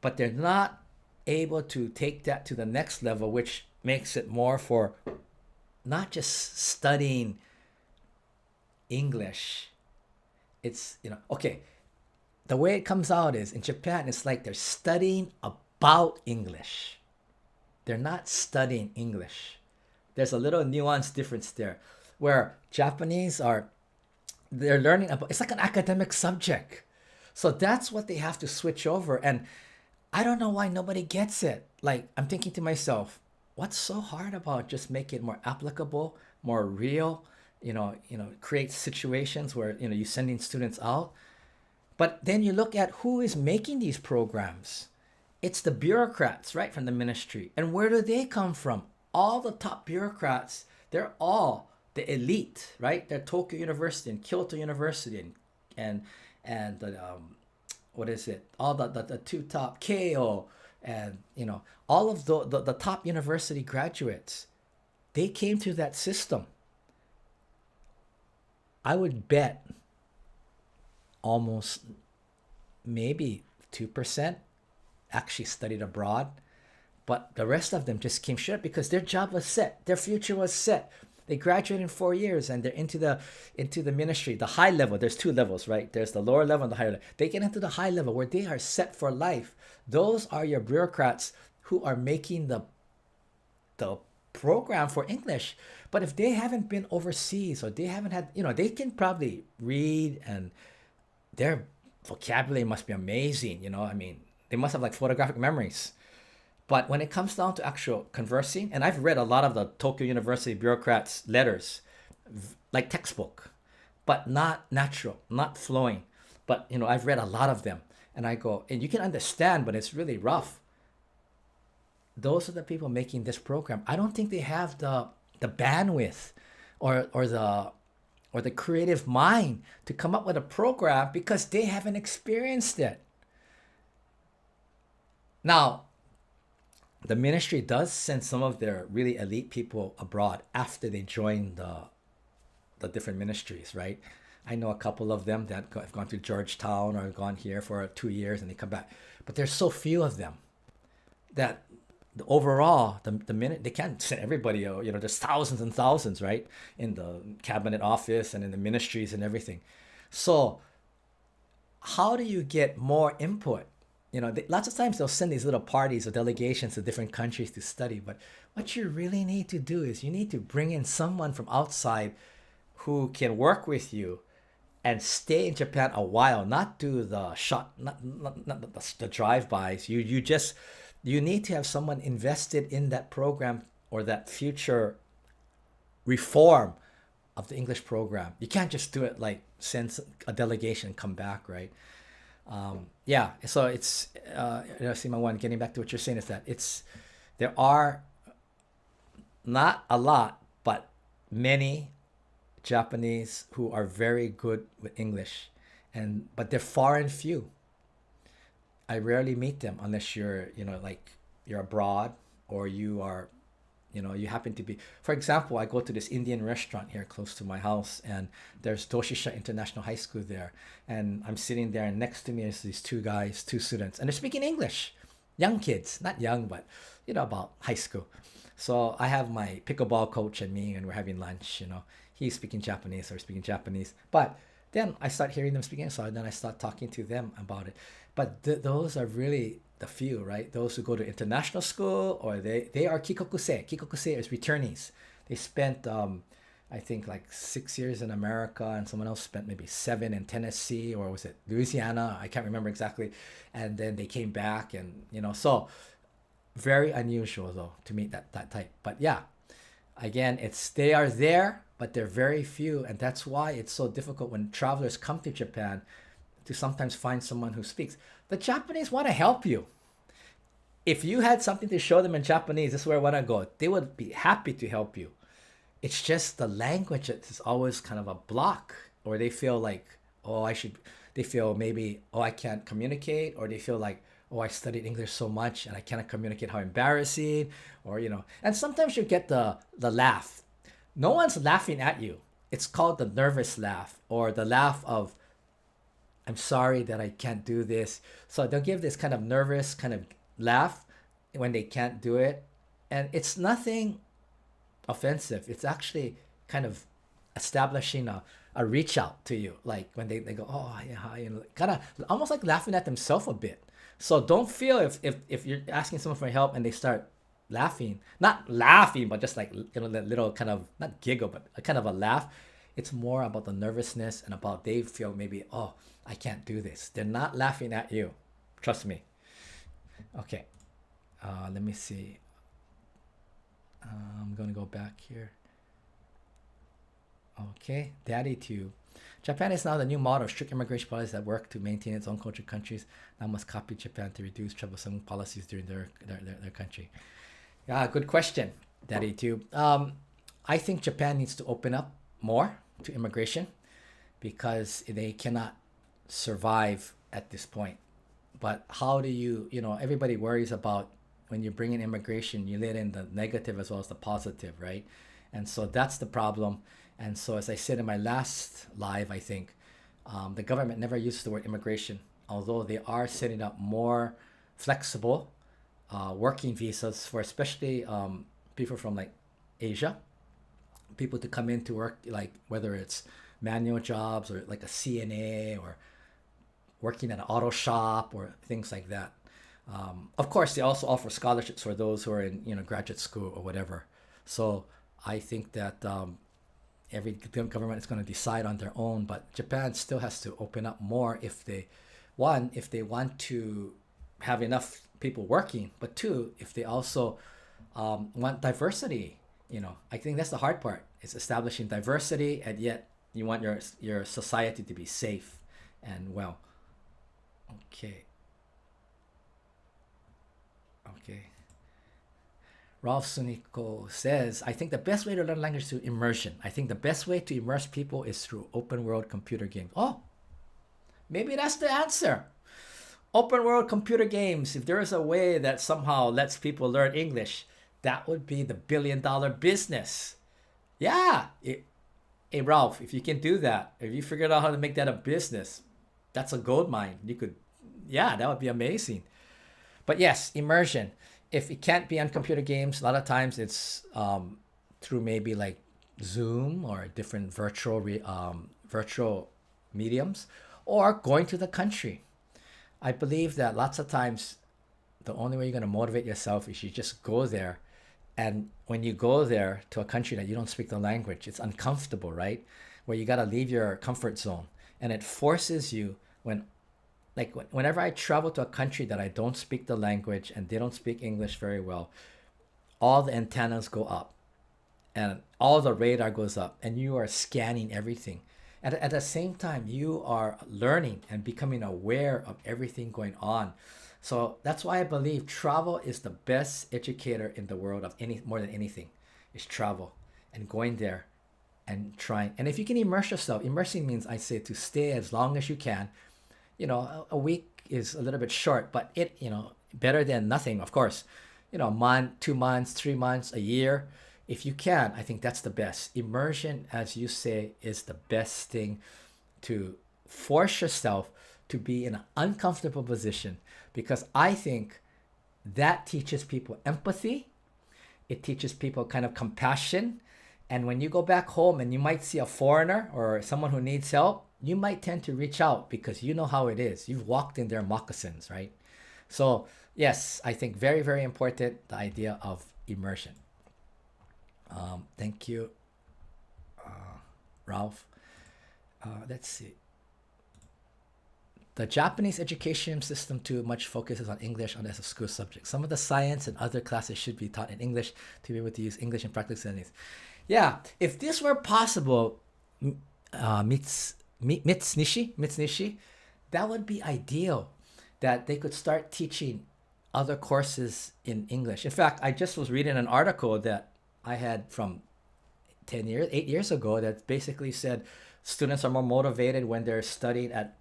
But they're not able to take that to the next level, which makes it more for not just studying English. It's, okay. The way it comes out is in Japan, it's like they're studying about English. They're not studying English. There's a little nuance difference there, where Japanese are, they're learning about, it's like an academic subject. So that's what they have to switch over. And I don't know why nobody gets it. Like, I'm thinking to myself, what's so hard about just make it more applicable, more real, create situations where, you're sending students out. But then you look at who is making these programs. It's the bureaucrats, right, from the ministry. And where do they come from? All the top bureaucrats, they're all the elite, right? They're Tokyo University and Kyoto University and the, what is it? All the two top Keio and all of the top university graduates. They came through that system. I would bet almost maybe 2% actually studied abroad, but the rest of them just came straight because their job was set, their future was set. They graduate in 4 years and they're into the ministry, the high level. There's two levels, right? There's the lower level and the higher level. They get into the high level where they are set for life. Those are your bureaucrats who are making the program for English. But if they haven't been overseas or they haven't had, they can probably read and their vocabulary must be amazing. I mean, they must have like photographic memories. But when it comes down to actual conversing, and I've read a lot of the Tokyo University bureaucrats' letters, like textbook, but not natural, not flowing. But I've read a lot of them, and I go, and you can understand, but it's really rough. Those are the people making this program. I don't think they have the bandwidth, or the creative mind to come up with a program because they haven't experienced it. Now, the ministry does send some of their really elite people abroad after they join the different ministries, right? I know a couple of them that have gone to Georgetown or gone here for 2 years and they come back. But there's so few of them that overall, the minute they can't send everybody, there's thousands and thousands, right? In the cabinet office and in the ministries and everything. So how do you get more input? Lots of times they'll send these little parties or delegations to different countries to study. But what you really need to do is you need to bring in someone from outside who can work with you and stay in Japan a while, not do the not the drive-bys. You need to have someone invested in that program or that future reform of the English program. You can't just do it like send a delegation and come back, right? Yeah, so it's Sima One. Getting back to what you're saying is that there are not a lot, but many Japanese who are very good with English, but they're far and few. I rarely meet them unless you're abroad or you are, you happen to be. For example, I go to this Indian restaurant here close to my house, and there's Doshisha International High School there, and I'm sitting there, and next to me is these two guys, two students, and they're speaking English, young kids, not young, but about high school. So I have my pickleball coach and me, and we're having lunch. He's speaking Japanese or speaking Japanese, but then I start hearing them speaking, so then I start talking to them about it. But those are really the few, right? Those who go to international school or they are kikokusei. Kikokusei is returnees. They spent, I think, like 6 years in America, and someone else spent maybe 7 in Tennessee, or was it Louisiana? I can't remember exactly. And then they came back, and so very unusual though to meet that type. But yeah, again, they are there, but they're very few, and that's why it's so difficult when travelers come to Japan to sometimes find someone who speaks. The Japanese want to help you. If you had something to show them in Japanese, this is where I want to go. They would be happy to help you. It's just the language that is always kind of a block, or they feel like, they feel maybe, I can't communicate, or they feel like, I studied English so much and I cannot communicate, how embarrassing, or, and sometimes you get the laugh. No one's laughing at you. It's called the nervous laugh, or the laugh of, I'm sorry that I can't do this. So they'll give this kind of nervous kind of laugh when they can't do it. And it's nothing offensive. It's actually kind of establishing a reach out to you. Like when they go, yeah, hi, kind of almost like laughing at themselves a bit. So don't feel if you're asking someone for help and they start laughing, not laughing, but just like, that little kind of, not giggle, but a kind of a laugh. It's more about the nervousness and about they feel maybe, oh, I can't do this. They're not laughing at you. Trust me. Okay. Let me see. I'm going to go back here. Okay. Daddy too. Japan is now the new model of strict immigration policies that work to maintain its own culture. Countries now must copy Japan to reduce troublesome policies during their country. Yeah, good question, Daddy too. I think Japan needs to open up more to immigration because they cannot survive at this point. But how do you, everybody worries about when you bring in immigration, you let in the negative as well as the positive, right? And so that's the problem. And so, as I said in my last live, I think the government never uses the word immigration, although they are setting up more flexible working visas for especially people from like Asia, people to come in to work, like whether it's manual jobs or like a CNA or working at an auto shop or things like that. Of course, they also offer scholarships for those who are in graduate school or whatever. So I think that every government is going to decide on their own, but Japan still has to open up more if they want to have enough people working, but two, if they also want diversity. I think that's the hard part. It's establishing diversity, and yet you want your society to be safe and well. Okay. Okay. Ralph Suniko says, I think the best way to learn language is through immersion. I think the best way to immerse people is through open world computer games. Oh, maybe that's the answer. Open world computer games. If there is a way that somehow lets people learn English, that would be the billion-dollar business. Yeah. Hey, Ralph, if you can do that, if you figured out how to make that a business, that's a gold mine. That would be amazing. But yes, immersion. If it can't be on computer games, a lot of times it's through maybe like Zoom or different virtual mediums, or going to the country. I believe that lots of times the only way you're going to motivate yourself is you just go there. And when you go there to a country that you don't speak the language, it's uncomfortable, right? Where you got to leave your comfort zone. And it forces you whenever I travel to a country that I don't speak the language and they don't speak English very well, all the antennas go up and all the radar goes up and you are scanning everything. And at the same time, you are learning and becoming aware of everything going on. So that's why I believe travel is the best educator in the world of more than anything, is travel and going there and trying. And if you can immerse yourself, immersing means, I say, to stay as long as you can. A week is a little bit short, but better than nothing, of course. A month, 2 months, 3 months, a year. If you can, I think that's the best. Immersion, as you say, is the best thing to force yourself to be in an uncomfortable position, because I think that teaches people empathy. It teaches people kind of compassion. And when you go back home and you might see a foreigner or someone who needs help, you might tend to reach out because you know how it is. You've walked in their moccasins, right? So yes, I think very, very important, the idea of immersion. Thank you, Ralph. Let's see. The Japanese education system too much focuses on English as a school subject. Some of the science and other classes should be taught in English to be able to use English in practical settings. Yeah, if this were possible, Mitsunishi, that would be ideal, that they could start teaching other courses in English. In fact, I just was reading an article that I had from 8 years ago that basically said students are more motivated when they're studying at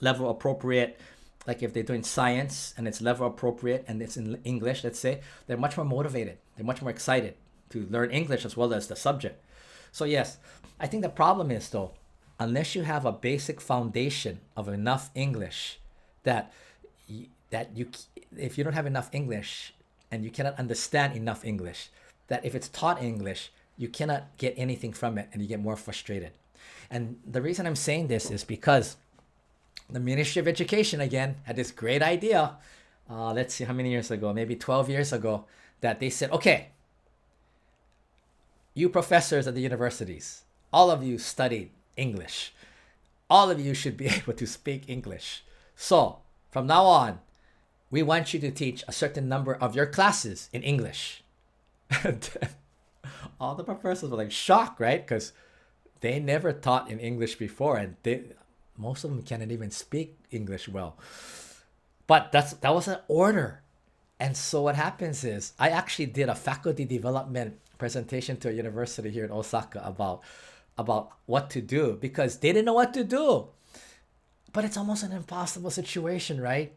level appropriate. Like if they're doing science and it's level appropriate and it's in English, let's say, they're much more motivated. They're much more excited to learn English as well as the subject. So yes, I think the problem is though, unless you have a basic foundation of enough English, if you don't have enough English and you cannot understand enough English, that if it's taught English, you cannot get anything from it and you get more frustrated. And the reason I'm saying this is because the Ministry of Education, again, had this great idea, let's see how many years ago, maybe 12 years ago, that they said, okay, you professors at the universities, all of you studied English. All of you should be able to speak English. So from now on, we want you to teach a certain number of your classes in English. And all the professors were like shocked, right? Because they never taught in English before, and most of them cannot even speak English well. But that was an order. And so what happens is I actually did a faculty development presentation to a university here in Osaka about what to do because they didn't know what to do. But it's almost an impossible situation, right?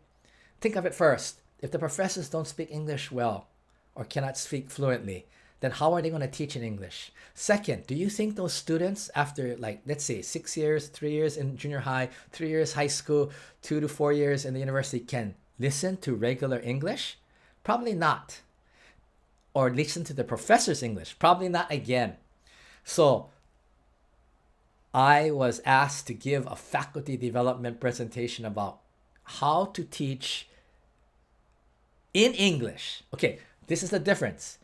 Think of it first. If the professors don't speak English well or cannot speak fluently, then how are they going to teach in English? Second, do you think those students after, like, let's say 6 years, 3 years in junior high, 3 years high school, 2 to 4 years in the university can listen to regular English? Probably not. Or listen to the professor's English? Probably not again. So I was asked to give a faculty development presentation about how to teach in English. Okay, this is the difference.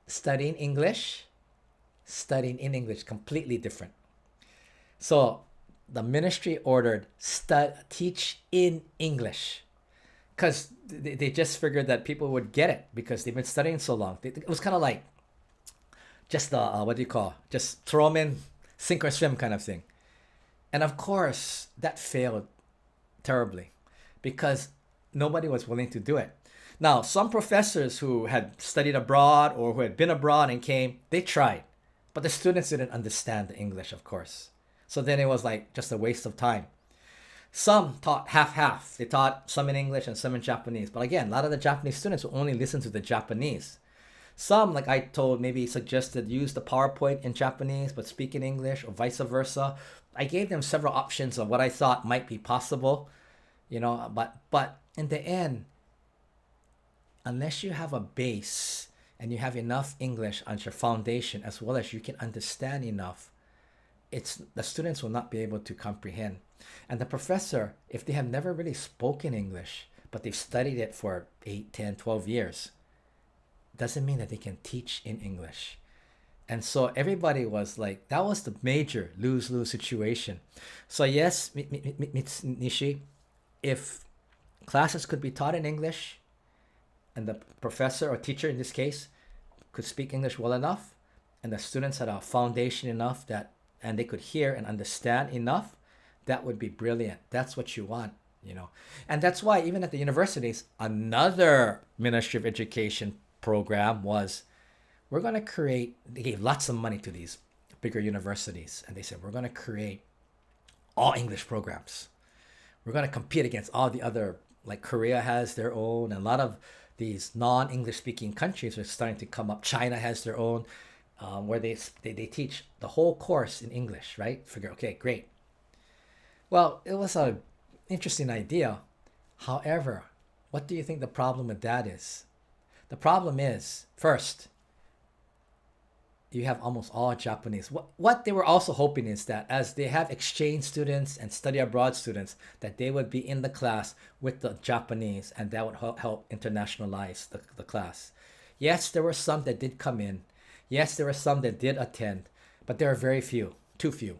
Studying English, studying in English, completely different. So the ministry ordered teach in English because they just figured that people would get it because they've been studying so long. It was kind of like just what do you call, just throw them in, sink or swim kind of thing. And of course, that failed terribly because nobody was willing to do it. Now, some professors who had studied abroad or who had been abroad and came, they tried. But the students didn't understand the English, of course. So then it was like just a waste of time. Some taught half-half. They taught some in English and some in Japanese. But again, a lot of the Japanese students would only listen to the Japanese. Some, like I told, maybe suggested use the PowerPoint in Japanese but speak in English or vice versa. I gave them several options of what I thought might be possible, but in the end, unless you have a base and you have enough English on your foundation as well as you can understand enough, the students will not be able to comprehend. And the professor, if they have never really spoken English, but they've studied it for 8, 10, 12 years, doesn't mean that they can teach in English. And so everybody was like, that was the major lose-lose situation. So yes, Nishi, if classes could be taught in English, and the professor or teacher in this case could speak English well enough, and the students had a foundation enough and they could hear and understand enough, that would be brilliant. That's what you want, And that's why even at the universities, another Ministry of Education program was, we're going to create, they gave lots of money to these bigger universities, and they said, we're going to create all English programs. We're going to compete against all the other, like Korea has their own, and a lot of these non-English speaking countries are starting to come up. China has their own, where they teach the whole course in English, right? Figure, okay, great. Well, it was an interesting idea. However, what do you think the problem with that is? The problem is, first, you have almost all Japanese. What they were also hoping is that as they have exchange students and study abroad students, that they would be in the class with the Japanese, and that would help internationalize the class. Yes, there were some that did come in. Yes, there were some that did attend, but there are very few, too few,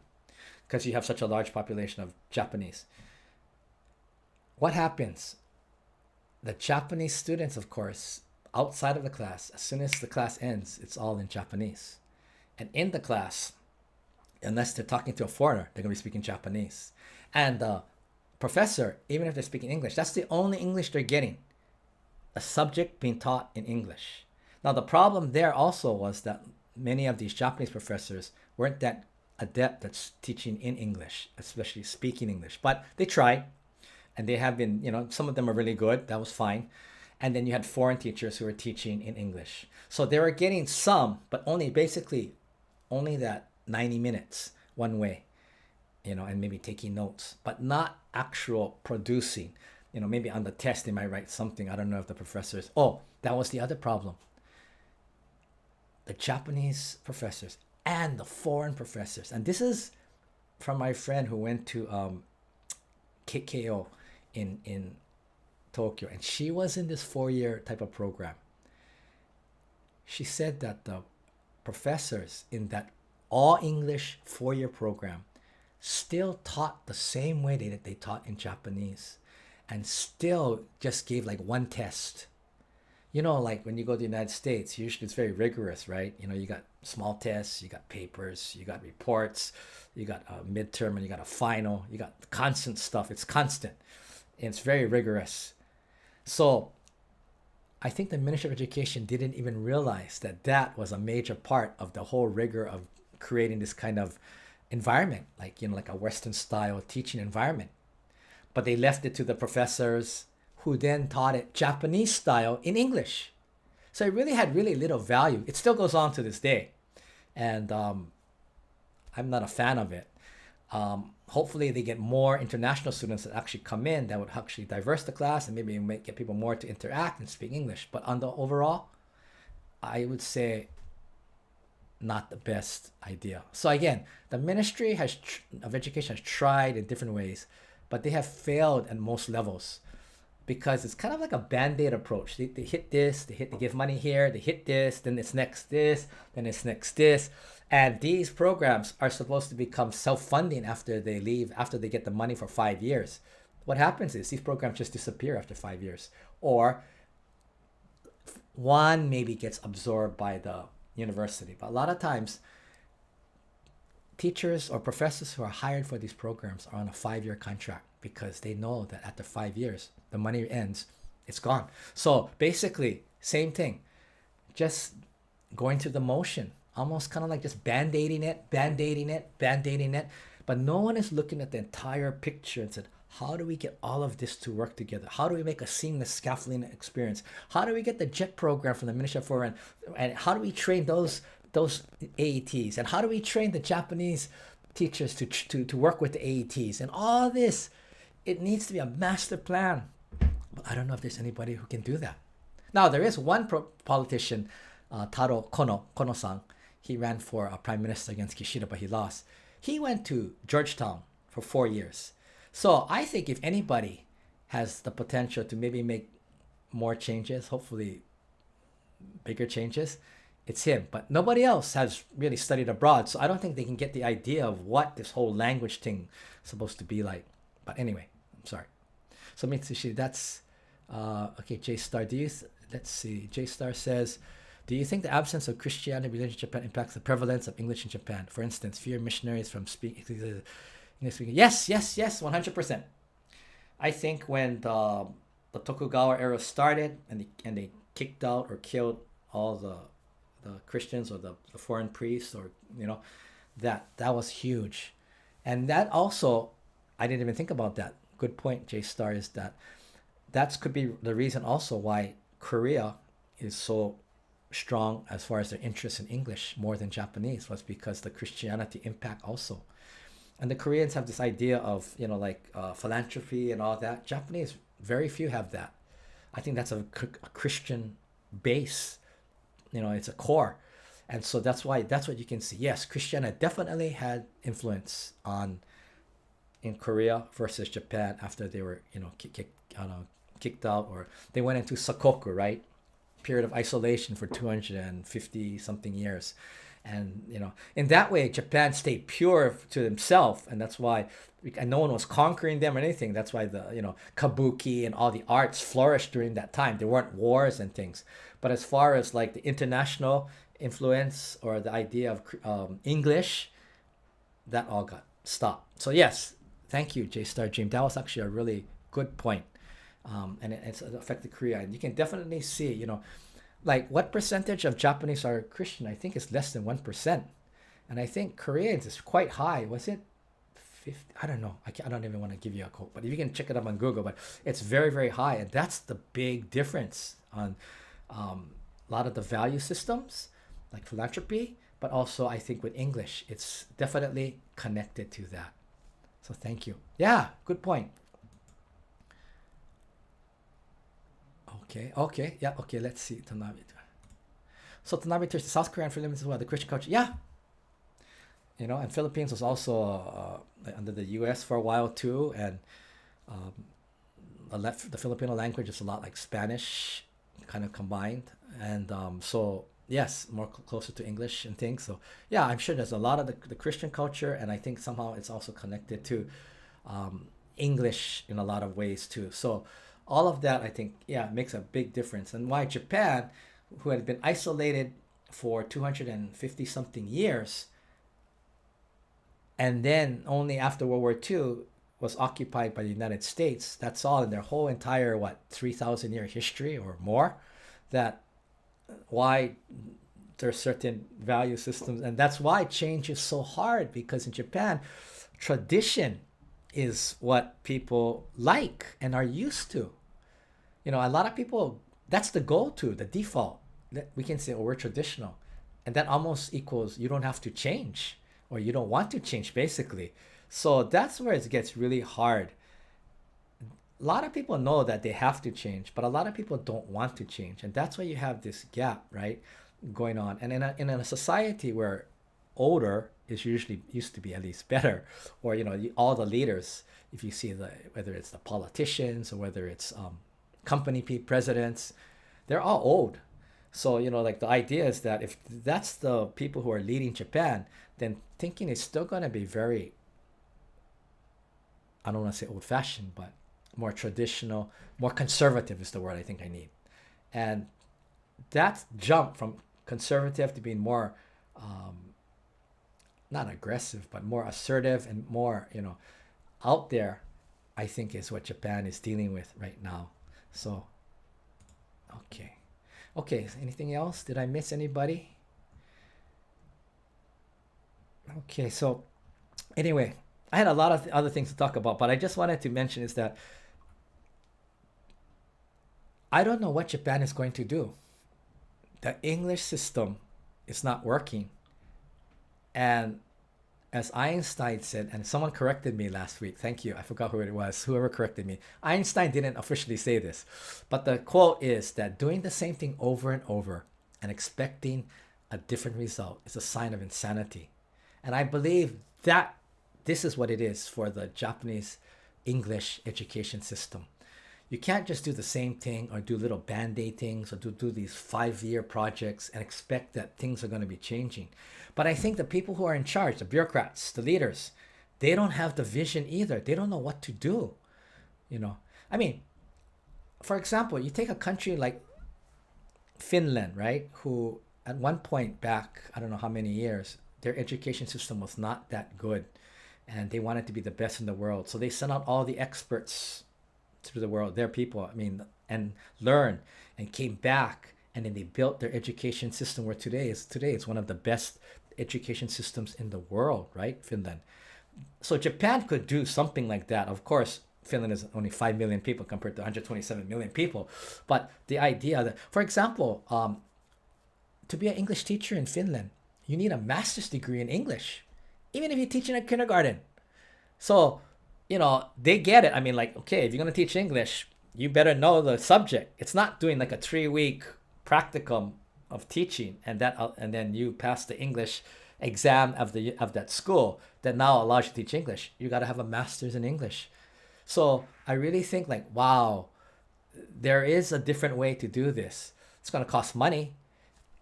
because you have such a large population of Japanese. What happens? The Japanese students, of course, outside of the class, as soon as the class ends, it's all in Japanese. And in the class, unless they're talking to a foreigner, they're going to be speaking Japanese. And the professor, even if they're speaking English, that's the only English they're getting. A subject being taught in English. Now, the problem there also was that many of these Japanese professors weren't that adept at teaching in English, especially speaking English. But they tried, and they have been, some of them are really good. That was fine. And then you had foreign teachers who were teaching in English. So they were getting some, but only that 90 minutes one way, and maybe taking notes, but not actual producing. Maybe on the test they might write something. I don't know if the professors. Oh, that was the other problem. The Japanese professors and the foreign professors. And this is from my friend who went to KKO in Tokyo, and she was in this 4-year type of program. she said that the professors in that all English 4-year program still taught the same way that they taught in Japanese, and still just gave like one test. Like when you go to the United States, usually it's very rigorous, right? You got small tests, you got papers, you got reports, you got a midterm, and you got a final, you got constant stuff. It's constant, and it's very rigorous. So I think the Ministry of Education didn't even realize that that was a major part of the whole rigor of creating this kind of environment, like a Western style teaching environment. But they left it to the professors, who then taught it Japanese style in English. So it really had really little value. It still goes on to this day. And I'm not a fan of it. Hopefully they get more international students that actually come in that would actually diverse the class and maybe get people more to interact and speak English. But on the overall, I would say not the best idea. So again, the Ministry of Education has tried in different ways, but they have failed at most levels, because it's kind of like a band-aid approach. They hit this, they give money here, they hit this, then it's next this, then it's next this. And these programs are supposed to become self-funding after they leave, after they get the money for 5 years. What happens is these programs just disappear after 5 years. Or one maybe gets absorbed by the university. But a lot of times, teachers or professors who are hired for these programs are on a 5-year contract, because they know that after 5 years, the money ends, it's gone. So basically, same thing, just going through the motion, almost kind of like just band-aiding it. But no one is looking at the entire picture and said, how do we get all of this to work together? How do we make a seamless scaffolding experience? How do we get the JET program from the Ministry of Foreign, and how do we train those AETs? And how do we train the Japanese teachers to work with the AETs? And all this, it needs to be a master plan. But I don't know if there's anybody who can do that. Now, there is one politician, Taro Kono-san. He ran for a prime minister against Kishida, but he lost. He went to Georgetown for 4 years. So I think if anybody has the potential to maybe make more changes, hopefully bigger changes, it's him. But nobody else has really studied abroad, so I don't think they can get the idea of what this whole language thing is supposed to be like. But anyway, I'm sorry. So Mitsushi, that's okay. J Star, let's see. J Star says, do you think the absence of Christianity religion in Japan impacts the prevalence of English in Japan? For instance, fewer missionaries from speaking English speaking. Yes, 100%. I think when the Tokugawa era started and they kicked out or killed all the Christians or the foreign priests, or that was huge. And that also, I didn't even think about that. Good point, J Star, is that could be the reason also why Korea is so strong as far as their interest in English more than Japanese, was because the Christianity impact also. And the Koreans have this idea of philanthropy and all that. Japanese, very few have that. I think that's a Christian base. It's a core. And so that's what you can see. Yes, Christianity definitely had influence in Korea versus Japan after they were kicked out, or they went into sakoku, right? Period of isolation for 250 something years. And in that way, Japan stayed pure to themselves, and that's why, and no one was conquering them or anything. That's why the kabuki and all the arts flourished during that time. There weren't wars and things. But as far as like the international influence or the idea of English, that all got stopped. So yes, thank you, J Star Dream. That was actually a really good point. And it's affected Korea, and you can definitely see, like what percentage of Japanese are Christian? I think it's less than 1%, and I think Koreans is quite high. Was it 50? I don't know. I don't even want to give you a quote, but if you can check it up on Google, but it's very, very high, and that's the big difference on a lot of the value systems, like philanthropy, but also I think with English, it's definitely connected to that. So thank you. Yeah, good point. Okay, yeah, okay, let's see. Tanabe. So Tanabe turns to South Korea and Philippines as well, the Christian culture. Yeah. And Philippines was also under the US for a while too. And the Filipino language is a lot like Spanish kind of combined. And so yes, more closer to English and things. So yeah, I'm sure there's a lot of the Christian culture, and I think somehow it's also connected to English in a lot of ways too. So all of that, I think, yeah, makes a big difference. And why Japan, who had been isolated for 250 something years, and then only after World War II was occupied by the United States. That's all in their whole entire, what, 3,000 year history or more. That why there's certain value systems, and that's why change is so hard, because in Japan, tradition is what people like and are used to. You know, a lot of people, that's the go-to, the default. We can say, oh, we're traditional, and that almost equals you don't have to change, or you don't want to change, basically. So that's where it gets really hard. A lot of people know that they have to change, but a lot of people don't want to change, and that's why you have this gap, right, going on. And in a society where older is usually used to be at least better, or all the leaders, if you see whether it's the politicians or whether it's company presidents, they're all old. So like the idea is that if that's the people who are leading Japan, then thinking is still going to be very, I don't want to say old fashioned, but more traditional, more conservative is the word I think I need. And that jump from conservative to being more, not aggressive, but more assertive and more, out there, I think is what Japan is dealing with right now. So, okay. Okay, anything else? Did I miss anybody? Okay, so anyway, I had a lot of other things to talk about, but I just wanted to mention is that I don't know what Japan is going to do. The English system is not working. And as Einstein said, and someone corrected me last week, thank you, I forgot who it was, whoever corrected me. Einstein didn't officially say this, but the quote is that doing the same thing over and over and expecting a different result is a sign of insanity. And I believe that this is what it is for the Japanese English education system. You can't just do the same thing or do little band-aid things or do these 5-year projects and expect that things are going to be changing. But I think the people who are in charge, the bureaucrats, the leaders, they don't have the vision either. They don't know what to do. I mean, for example, you take a country like Finland, right? Who at one point back, I don't know how many years, their education system was not that good. And they wanted to be the best in the world. So they sent out all the experts through the world, their people, and learned and came back. And then they built their education system where today it's one of the best education systems in the world, right? Finland. So Japan could do something like that. Of course, Finland is only 5 million people compared to 127 million people. But the idea that, for example, to be an English teacher in Finland, you need a master's degree in English, even if you teach in a kindergarten. So, they get it. I mean, like, okay, if you're going to teach English, you better know the subject. It's not doing like a 3-week practicum of teaching and then you pass the English exam of that school that now allows you to teach English. You got to have a master's in English. So I really think like, wow, there is a different way to do this. It's going to cost money.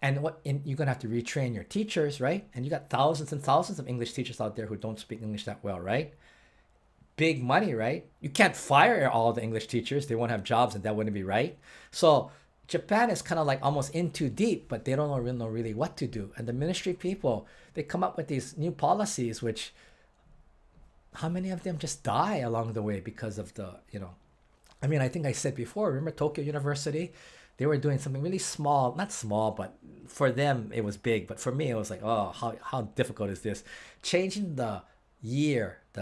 And you're going to have to retrain your teachers, right? And you got thousands and thousands of English teachers out there who don't speak English that well, right? Big money, right? You can't fire all the English teachers. They won't have jobs and that wouldn't be right. So Japan is kind of like almost in too deep, but they don't know really what to do. And the ministry people, they come up with these new policies, which how many of them just die along the way because of I think I said before, remember Tokyo University? They were doing something really small, not small, but for them it was big. But for me, it was like, oh, how difficult is this? Changing the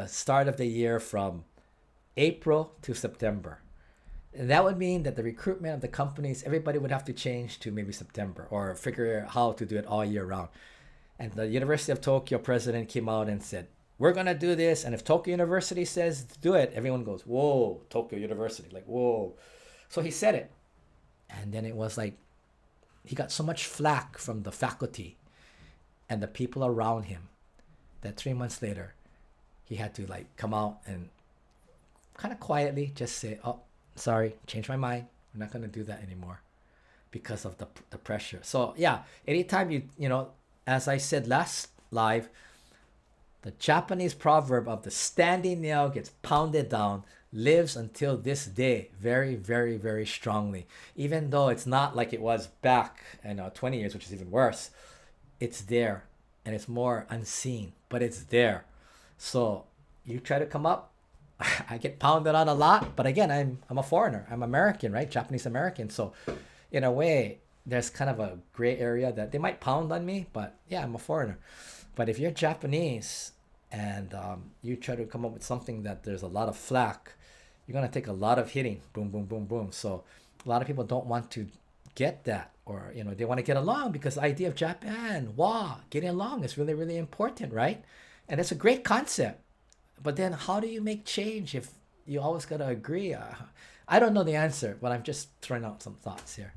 start of the year from April to September. And that would mean that the recruitment of the companies, everybody would have to change to maybe September or figure out how to do it all year round. And the University of Tokyo president came out and said, we're going to do this. And if Tokyo University says to do it, everyone goes, whoa, Tokyo University, like, whoa. So he said it. And then it was like, he got so much flack from the faculty and the people around him that 3 months later, he had to like come out and kind of quietly just say, oh, sorry, changed my mind. We're not going to do that anymore. because of the pressure. So yeah, anytime as I said last live, the Japanese proverb of the standing nail gets pounded down lives until this day very, very, very strongly. Even though it's not like it was back 20 years, which is even worse, it's there and it's more unseen, but it's there. So you try to come up, I get pounded on a lot, but again, I'm a foreigner. I'm American, right? Japanese American. So in a way, there's kind of a gray area that they might pound on me, but yeah, I'm a foreigner. But if you're Japanese and you try to come up with something that there's a lot of flack, you're gonna take a lot of hitting, boom, boom, boom, boom. So a lot of people don't want to get that, or they want to get along because the idea of Japan, wow, getting along is really, really important, right? And it's a great concept. But then how do you make change if you always gotta agree? I don't know the answer, but I'm just throwing out some thoughts here.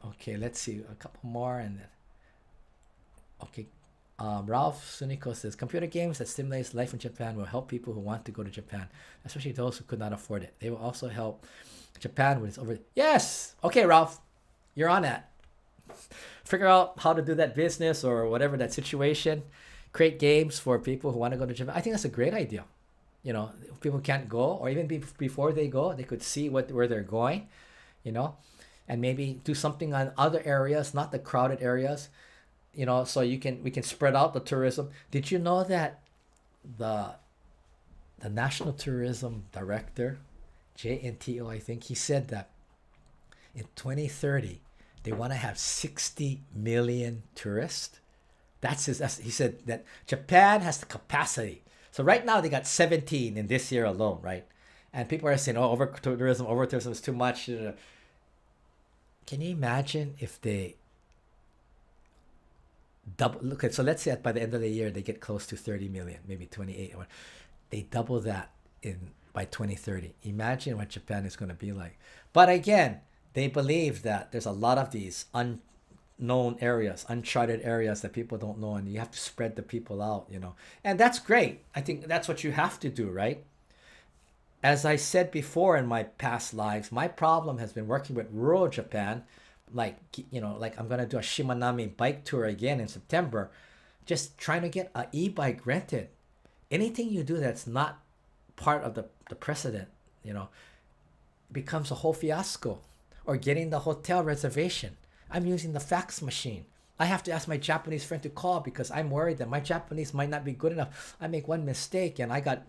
Okay, let's see a couple more and then. Okay, Ralph Suniko says computer games that stimulates life in Japan will help people who want to go to Japan, especially those who could not afford it. They will also help Japan with its over. Yes. Okay, Ralph, you're on that. Figure out how to do that business or whatever that situation. Create games for people who want to go to Japan. I think that's a great idea. People can't go, or even before they go, they could see where they're going. And maybe do something on other areas, not the crowded areas. So we can spread out the tourism. Did you know that the National Tourism Director, JNTO, I think, he said that in 2030 they want to have 60 million tourists. He said that Japan has the capacity. So right now they got 17 in this year alone, right? And people are saying, over tourism is too much. Can you imagine if they double? Look at, so let's say by the end of the year they get close to 30 million, maybe 28, or they double that by 2030. Imagine what Japan is going to be like. But again, they believe that there's a lot of these unknown areas, uncharted areas that people don't know, and you have to spread the people out, and that's great. I think that's what you have to do, right? As I said before in my past lives, my problem has been working with rural Japan, like I'm gonna do a Shimanami bike tour again in September, just trying to get an e-bike rented. Anything you do that's not part of the precedent, becomes a whole fiasco. Or getting the hotel reservation. I'm using the fax machine. I have to ask my Japanese friend to call because I'm worried that my Japanese might not be good enough. I make one mistake and I got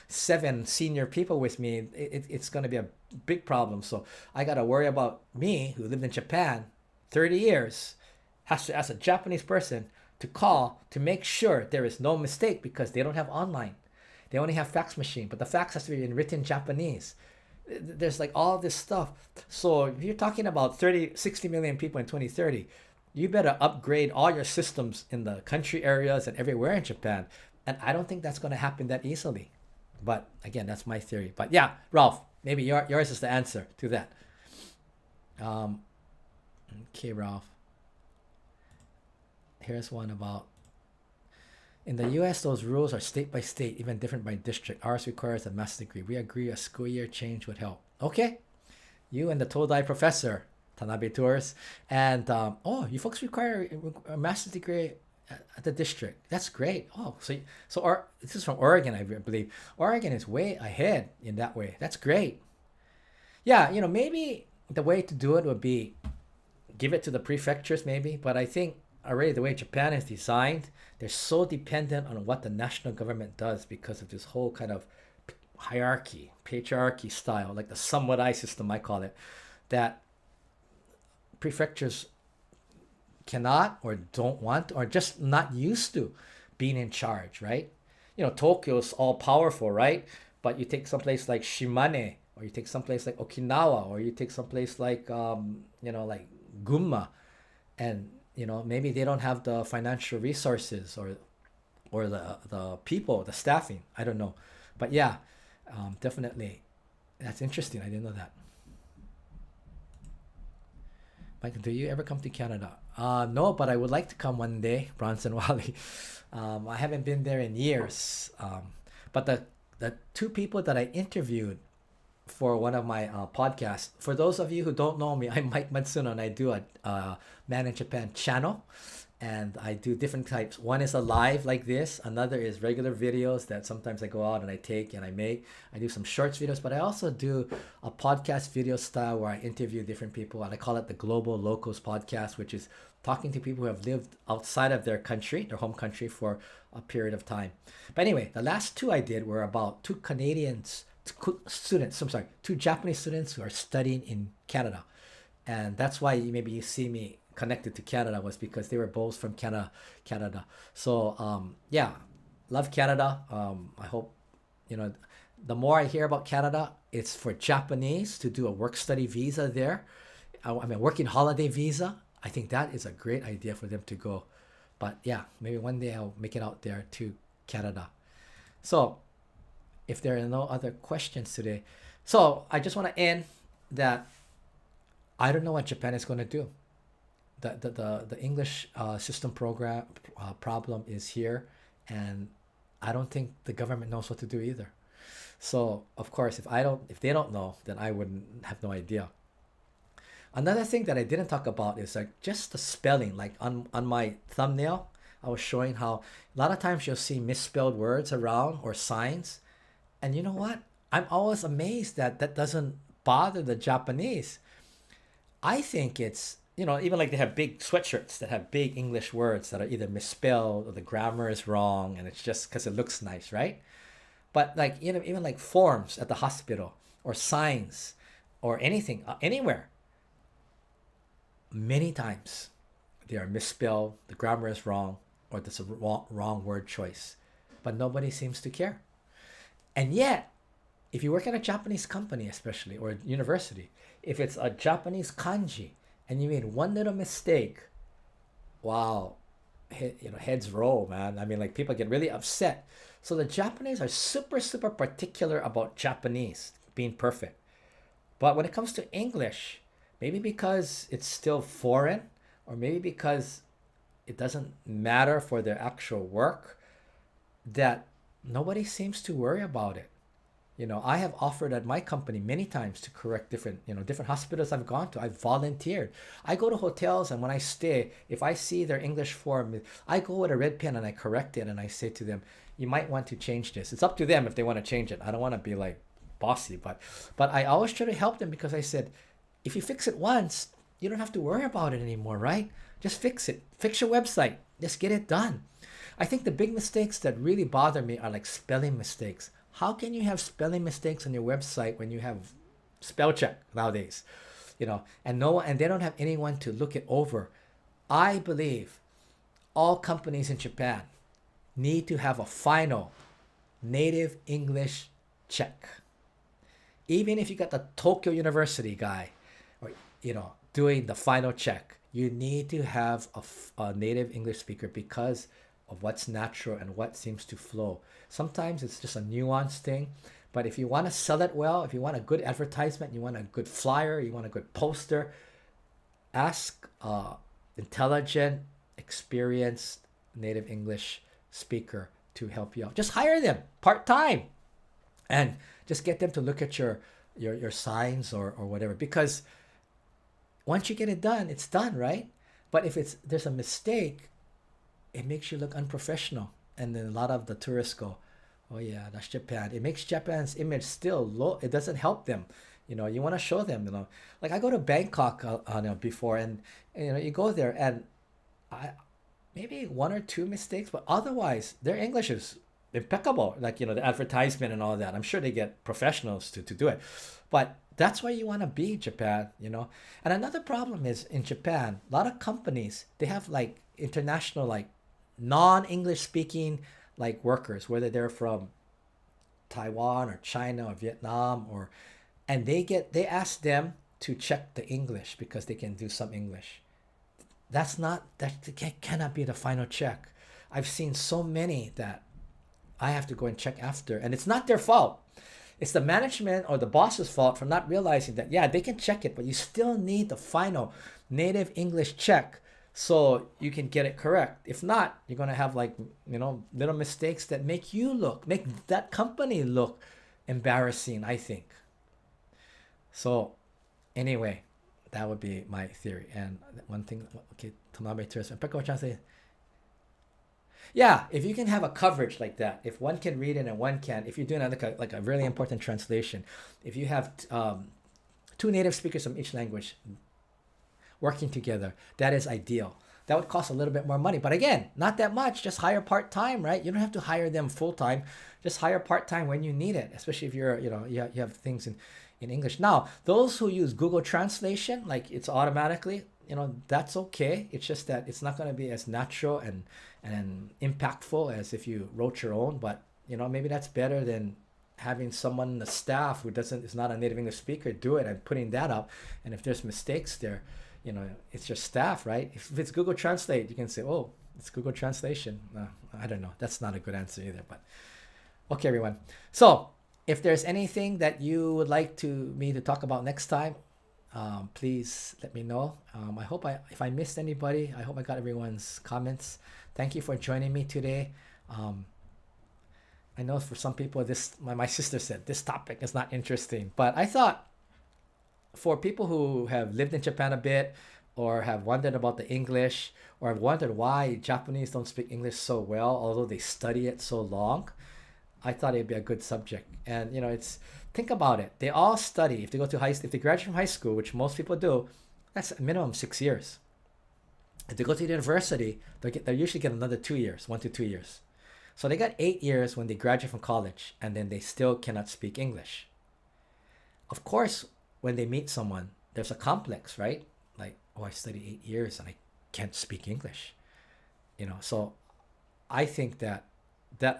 7 senior people with me. It's going to be a big problem. So I got to worry about me, who lived in Japan 30 years, has to ask a Japanese person to call to make sure there is no mistake because they don't have online. They only have fax machine, but the fax has to be in written Japanese. There's like all this stuff. So if you're talking about 60 million people in 2030, you better upgrade all your systems in the country areas and everywhere in Japan. And I don't think that's going to happen that easily. But again, that's my theory. But yeah, Ralph, maybe yours is the answer to that. Okay, Ralph. Here's one about, in the US, those rules are state by state, even different by district. Ours requires a master's degree. We agree a school year change would help. Okay. You and the Todai professor, Tanabe Tours. And, you folks require a master's degree at the district. That's great. Oh, so this is from Oregon, I believe. Oregon is way ahead in that way. That's great. Yeah, maybe the way to do it would be give it to the prefectures maybe, but I think already the way Japan is designed, they're so dependent on what the national government does because of this whole kind of hierarchy, patriarchy style, like the samurai system, I call it, that prefectures cannot or don't want or just not used to being in charge, right? Tokyo's all powerful, right? But you take someplace like Shimane, or you take someplace like Okinawa, or you take someplace like like Gunma, and maybe they don't have the financial resources or the people, the staffing. I don't know, but yeah, definitely, that's interesting. I didn't know that. Michael, do you ever come to Canada? No, but I would like to come one day, Bronson Wally. I haven't been there in years. But the 2 people that I interviewed for one of my podcasts. For those of you who don't know me, I'm Mike Matsuno, and I do a Man in Japan channel, and I do different types. One is a live like this. Another is regular videos that sometimes I go out and I take and I make. I do some shorts videos, but I also do a podcast video style where I interview different people, and I call it the Global Locals Podcast, which is talking to people who have lived outside of their country, their home country, for a period of time. But anyway, the last two I did were about two Canadians, students, I'm sorry, two Japanese students who are studying in Canada. And that's why maybe you see me connected to Canada, was because they were both from Canada. So yeah, love Canada. I hope, you know, the more I hear about Canada, it's for Japanese to do a work study visa there. I mean, working holiday visa. I think that is a great idea for them to go. But yeah, maybe one day I'll make it out there to Canada. So if there are no other questions today, so I just want to end that I don't know what Japan is going to do. The English system program problem is here, and I don't think the government knows what to do either. So of course, if they don't know, then I wouldn't have no idea. Another thing that I didn't talk about is like just the spelling. Like on my thumbnail, I was showing how a lot of times you'll see misspelled words around or signs. And you know what? I'm always amazed that that doesn't bother the Japanese. I think it's, you know, even like they have big sweatshirts that have big English words that are either misspelled or the grammar is wrong, and it's just because it looks nice, right? But like, you know, even like forms at the hospital or signs or anything, anywhere, many times they are misspelled, the grammar is wrong, or there's a wrong word choice. But nobody seems to care. And yet, if you work at a Japanese company, especially, or university, if it's a Japanese kanji and you made one little mistake, wow, you know, heads roll, man. I mean, like, people get really upset. So the Japanese are super, super particular about Japanese being perfect. But when it comes to English, maybe because it's still foreign, or maybe because it doesn't matter for their actual work, that nobody seems to worry about it. You know, I have offered at my company many times to correct different hospitals I've gone to. I've volunteered. I go to hotels, and when I stay, if I see their English form, I go with a red pen and I correct it, and I say to them, you might want to change this. It's up to them if they want to change it. I don't want to be like bossy, but I always try to help them, because I said, if you fix it once, you don't have to worry about it anymore, right? Just fix it. Fix your website. Just get it done. I think the big mistakes that really bother me are like spelling mistakes. How can you have spelling mistakes on your website when you have spell check nowadays? You know, and they don't have anyone to look it over. I believe all companies in Japan need to have a final native English check. Even if you got the Tokyo University guy, or you know, doing the final check, you need to have a native English speaker, because of what's natural and what seems to flow. Sometimes it's just a nuanced thing, but if you want to sell it well, if you want a good advertisement, you want a good flyer, you want a good poster, ask intelligent, experienced native English speaker to help you out. Just hire them part-time and just get them to look at your signs or whatever, because once you get it done, it's done, right? But if there's a mistake, it makes you look unprofessional, and then a lot of the tourists go, oh yeah, that's Japan. It makes Japan's image still low. It doesn't help them. You know, you want to show them, you know, like I go to Bangkok before, and you know, you go there, and I maybe one or two mistakes, but otherwise their English is impeccable. Like, you know, the advertisement and all that. I'm sure they get professionals to do it, but that's where you want to be, Japan, you know. And another problem is in Japan, a lot of companies, they have like international, like non-English speaking like workers, whether they're from Taiwan or China or Vietnam, and they ask them to check the English because they can do some English. That cannot be the final check. I've seen so many that I have to go and check after, and it's not their fault. It's the management or the boss's fault for not realizing that, yeah, they can check it, but you still need the final native English check so you can get it correct. If not, you're going to have, like, you know, little mistakes that make that company look embarrassing, I think. So anyway, that would be my theory. And one thing, okay, Tanabe tourism. Yeah, if you can have a coverage like that, if one can read it and one can, if you're doing like a really important translation, if you have two native speakers from each language working together, that is ideal. That would cost a little bit more money, but again, not that much. Just hire part time, right? You don't have to hire them full time. Just hire part time when you need it, especially if you're, you have things in English. Now, those who use Google Translation, like it's automatically, that's okay. It's just that it's not going to be as natural and impactful as if you wrote your own. But maybe that's better than having someone in the staff who is not a native English speaker do it and putting that up. And if there's mistakes there, it's your staff, right? If it's Google Translate, you can say, oh, it's Google Translation. I don't know. That's not a good answer either. But okay, everyone. So if there's anything that you would like me to talk about next time, please let me know. I hope if I missed anybody, I hope I got everyone's comments. Thank you for joining me today. I know for some people, my sister said this topic is not interesting, but I thought for people who have lived in Japan a bit or have wondered about the English or have wondered why Japanese don't speak English so well, although they study it so long, I thought it'd be a good subject. And think about it. They all study. If they graduate from high school, which most people do, that's a minimum 6 years. If they go to the university, they usually get another 2 years, 1 to 2 years. So they got 8 years when they graduate from college, and then they still cannot speak English. Of course, when they meet someone, there's a complex, right? Like, oh, I studied 8 years and I can't speak English. So I think that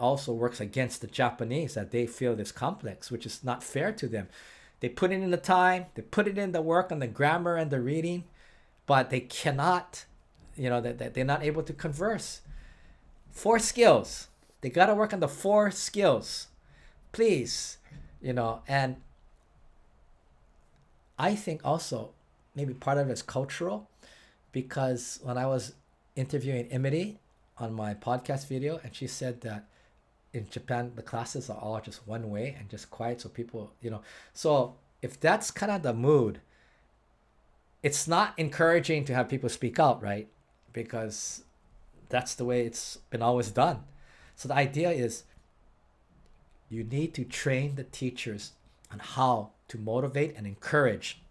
also works against the Japanese, that they feel this complex, which is not fair to them. They put it in the time, they put it in the work on the grammar and the reading, but they cannot, they're not able to converse. 4 skills. They got to work on the 4 skills. Please, and I think also maybe part of it is cultural, because when I was interviewing Emily on my podcast video, and she said that in Japan, the classes are all just one way and just quiet. So people, so if that's kind of the mood, it's not encouraging to have people speak out, right? Because that's the way it's been always done. So the idea is you need to train the teachers on how to motivate and encourage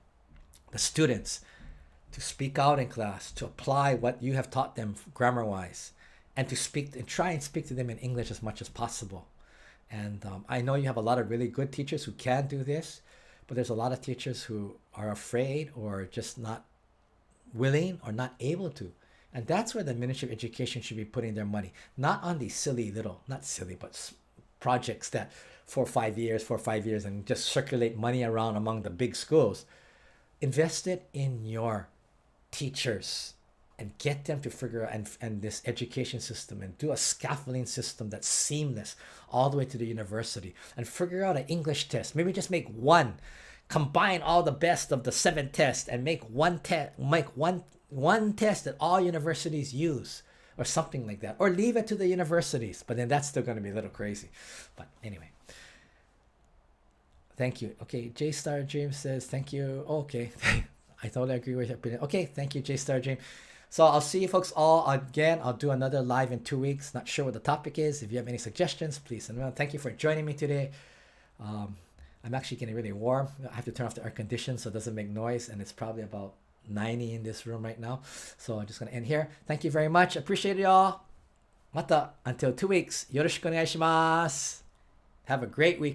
the students to speak out in class, to apply what you have taught them grammar-wise, and to try and speak to them in English as much as possible. And I know you have a lot of really good teachers who can do this, but there's a lot of teachers who are afraid or just not willing or not able to. And that's where the Ministry of Education should be putting their money, not on these not silly, but projects that 4 or 5 years and just circulate money around among the big schools. Invest it in your teachers and get them to figure out and this education system, and do a scaffolding system that's seamless all the way to the university, and figure out an English test. Maybe just make one, combine all the best of the 7 tests and make one test that all universities use, or something like that, or leave it to the universities. But then that's still going to be a little crazy. But anyway, thank you. Okay, J Star Dream says thank you. Okay, I totally agree with your opinion. Okay, thank you, J Star Dream. So I'll see you folks all again. I'll do another live in 2 weeks. Not sure what the topic is. If you have any suggestions, please. And thank you for joining me today. I'm actually getting really warm. I have to turn off the air conditioner so it doesn't make noise, and it's probably about 90 in this room right now. So I'm just going to end here. Thank you very much. Appreciate it, y'all. Mata until 2 weeks. Yoroshiku onegai shimasu. Have a great week.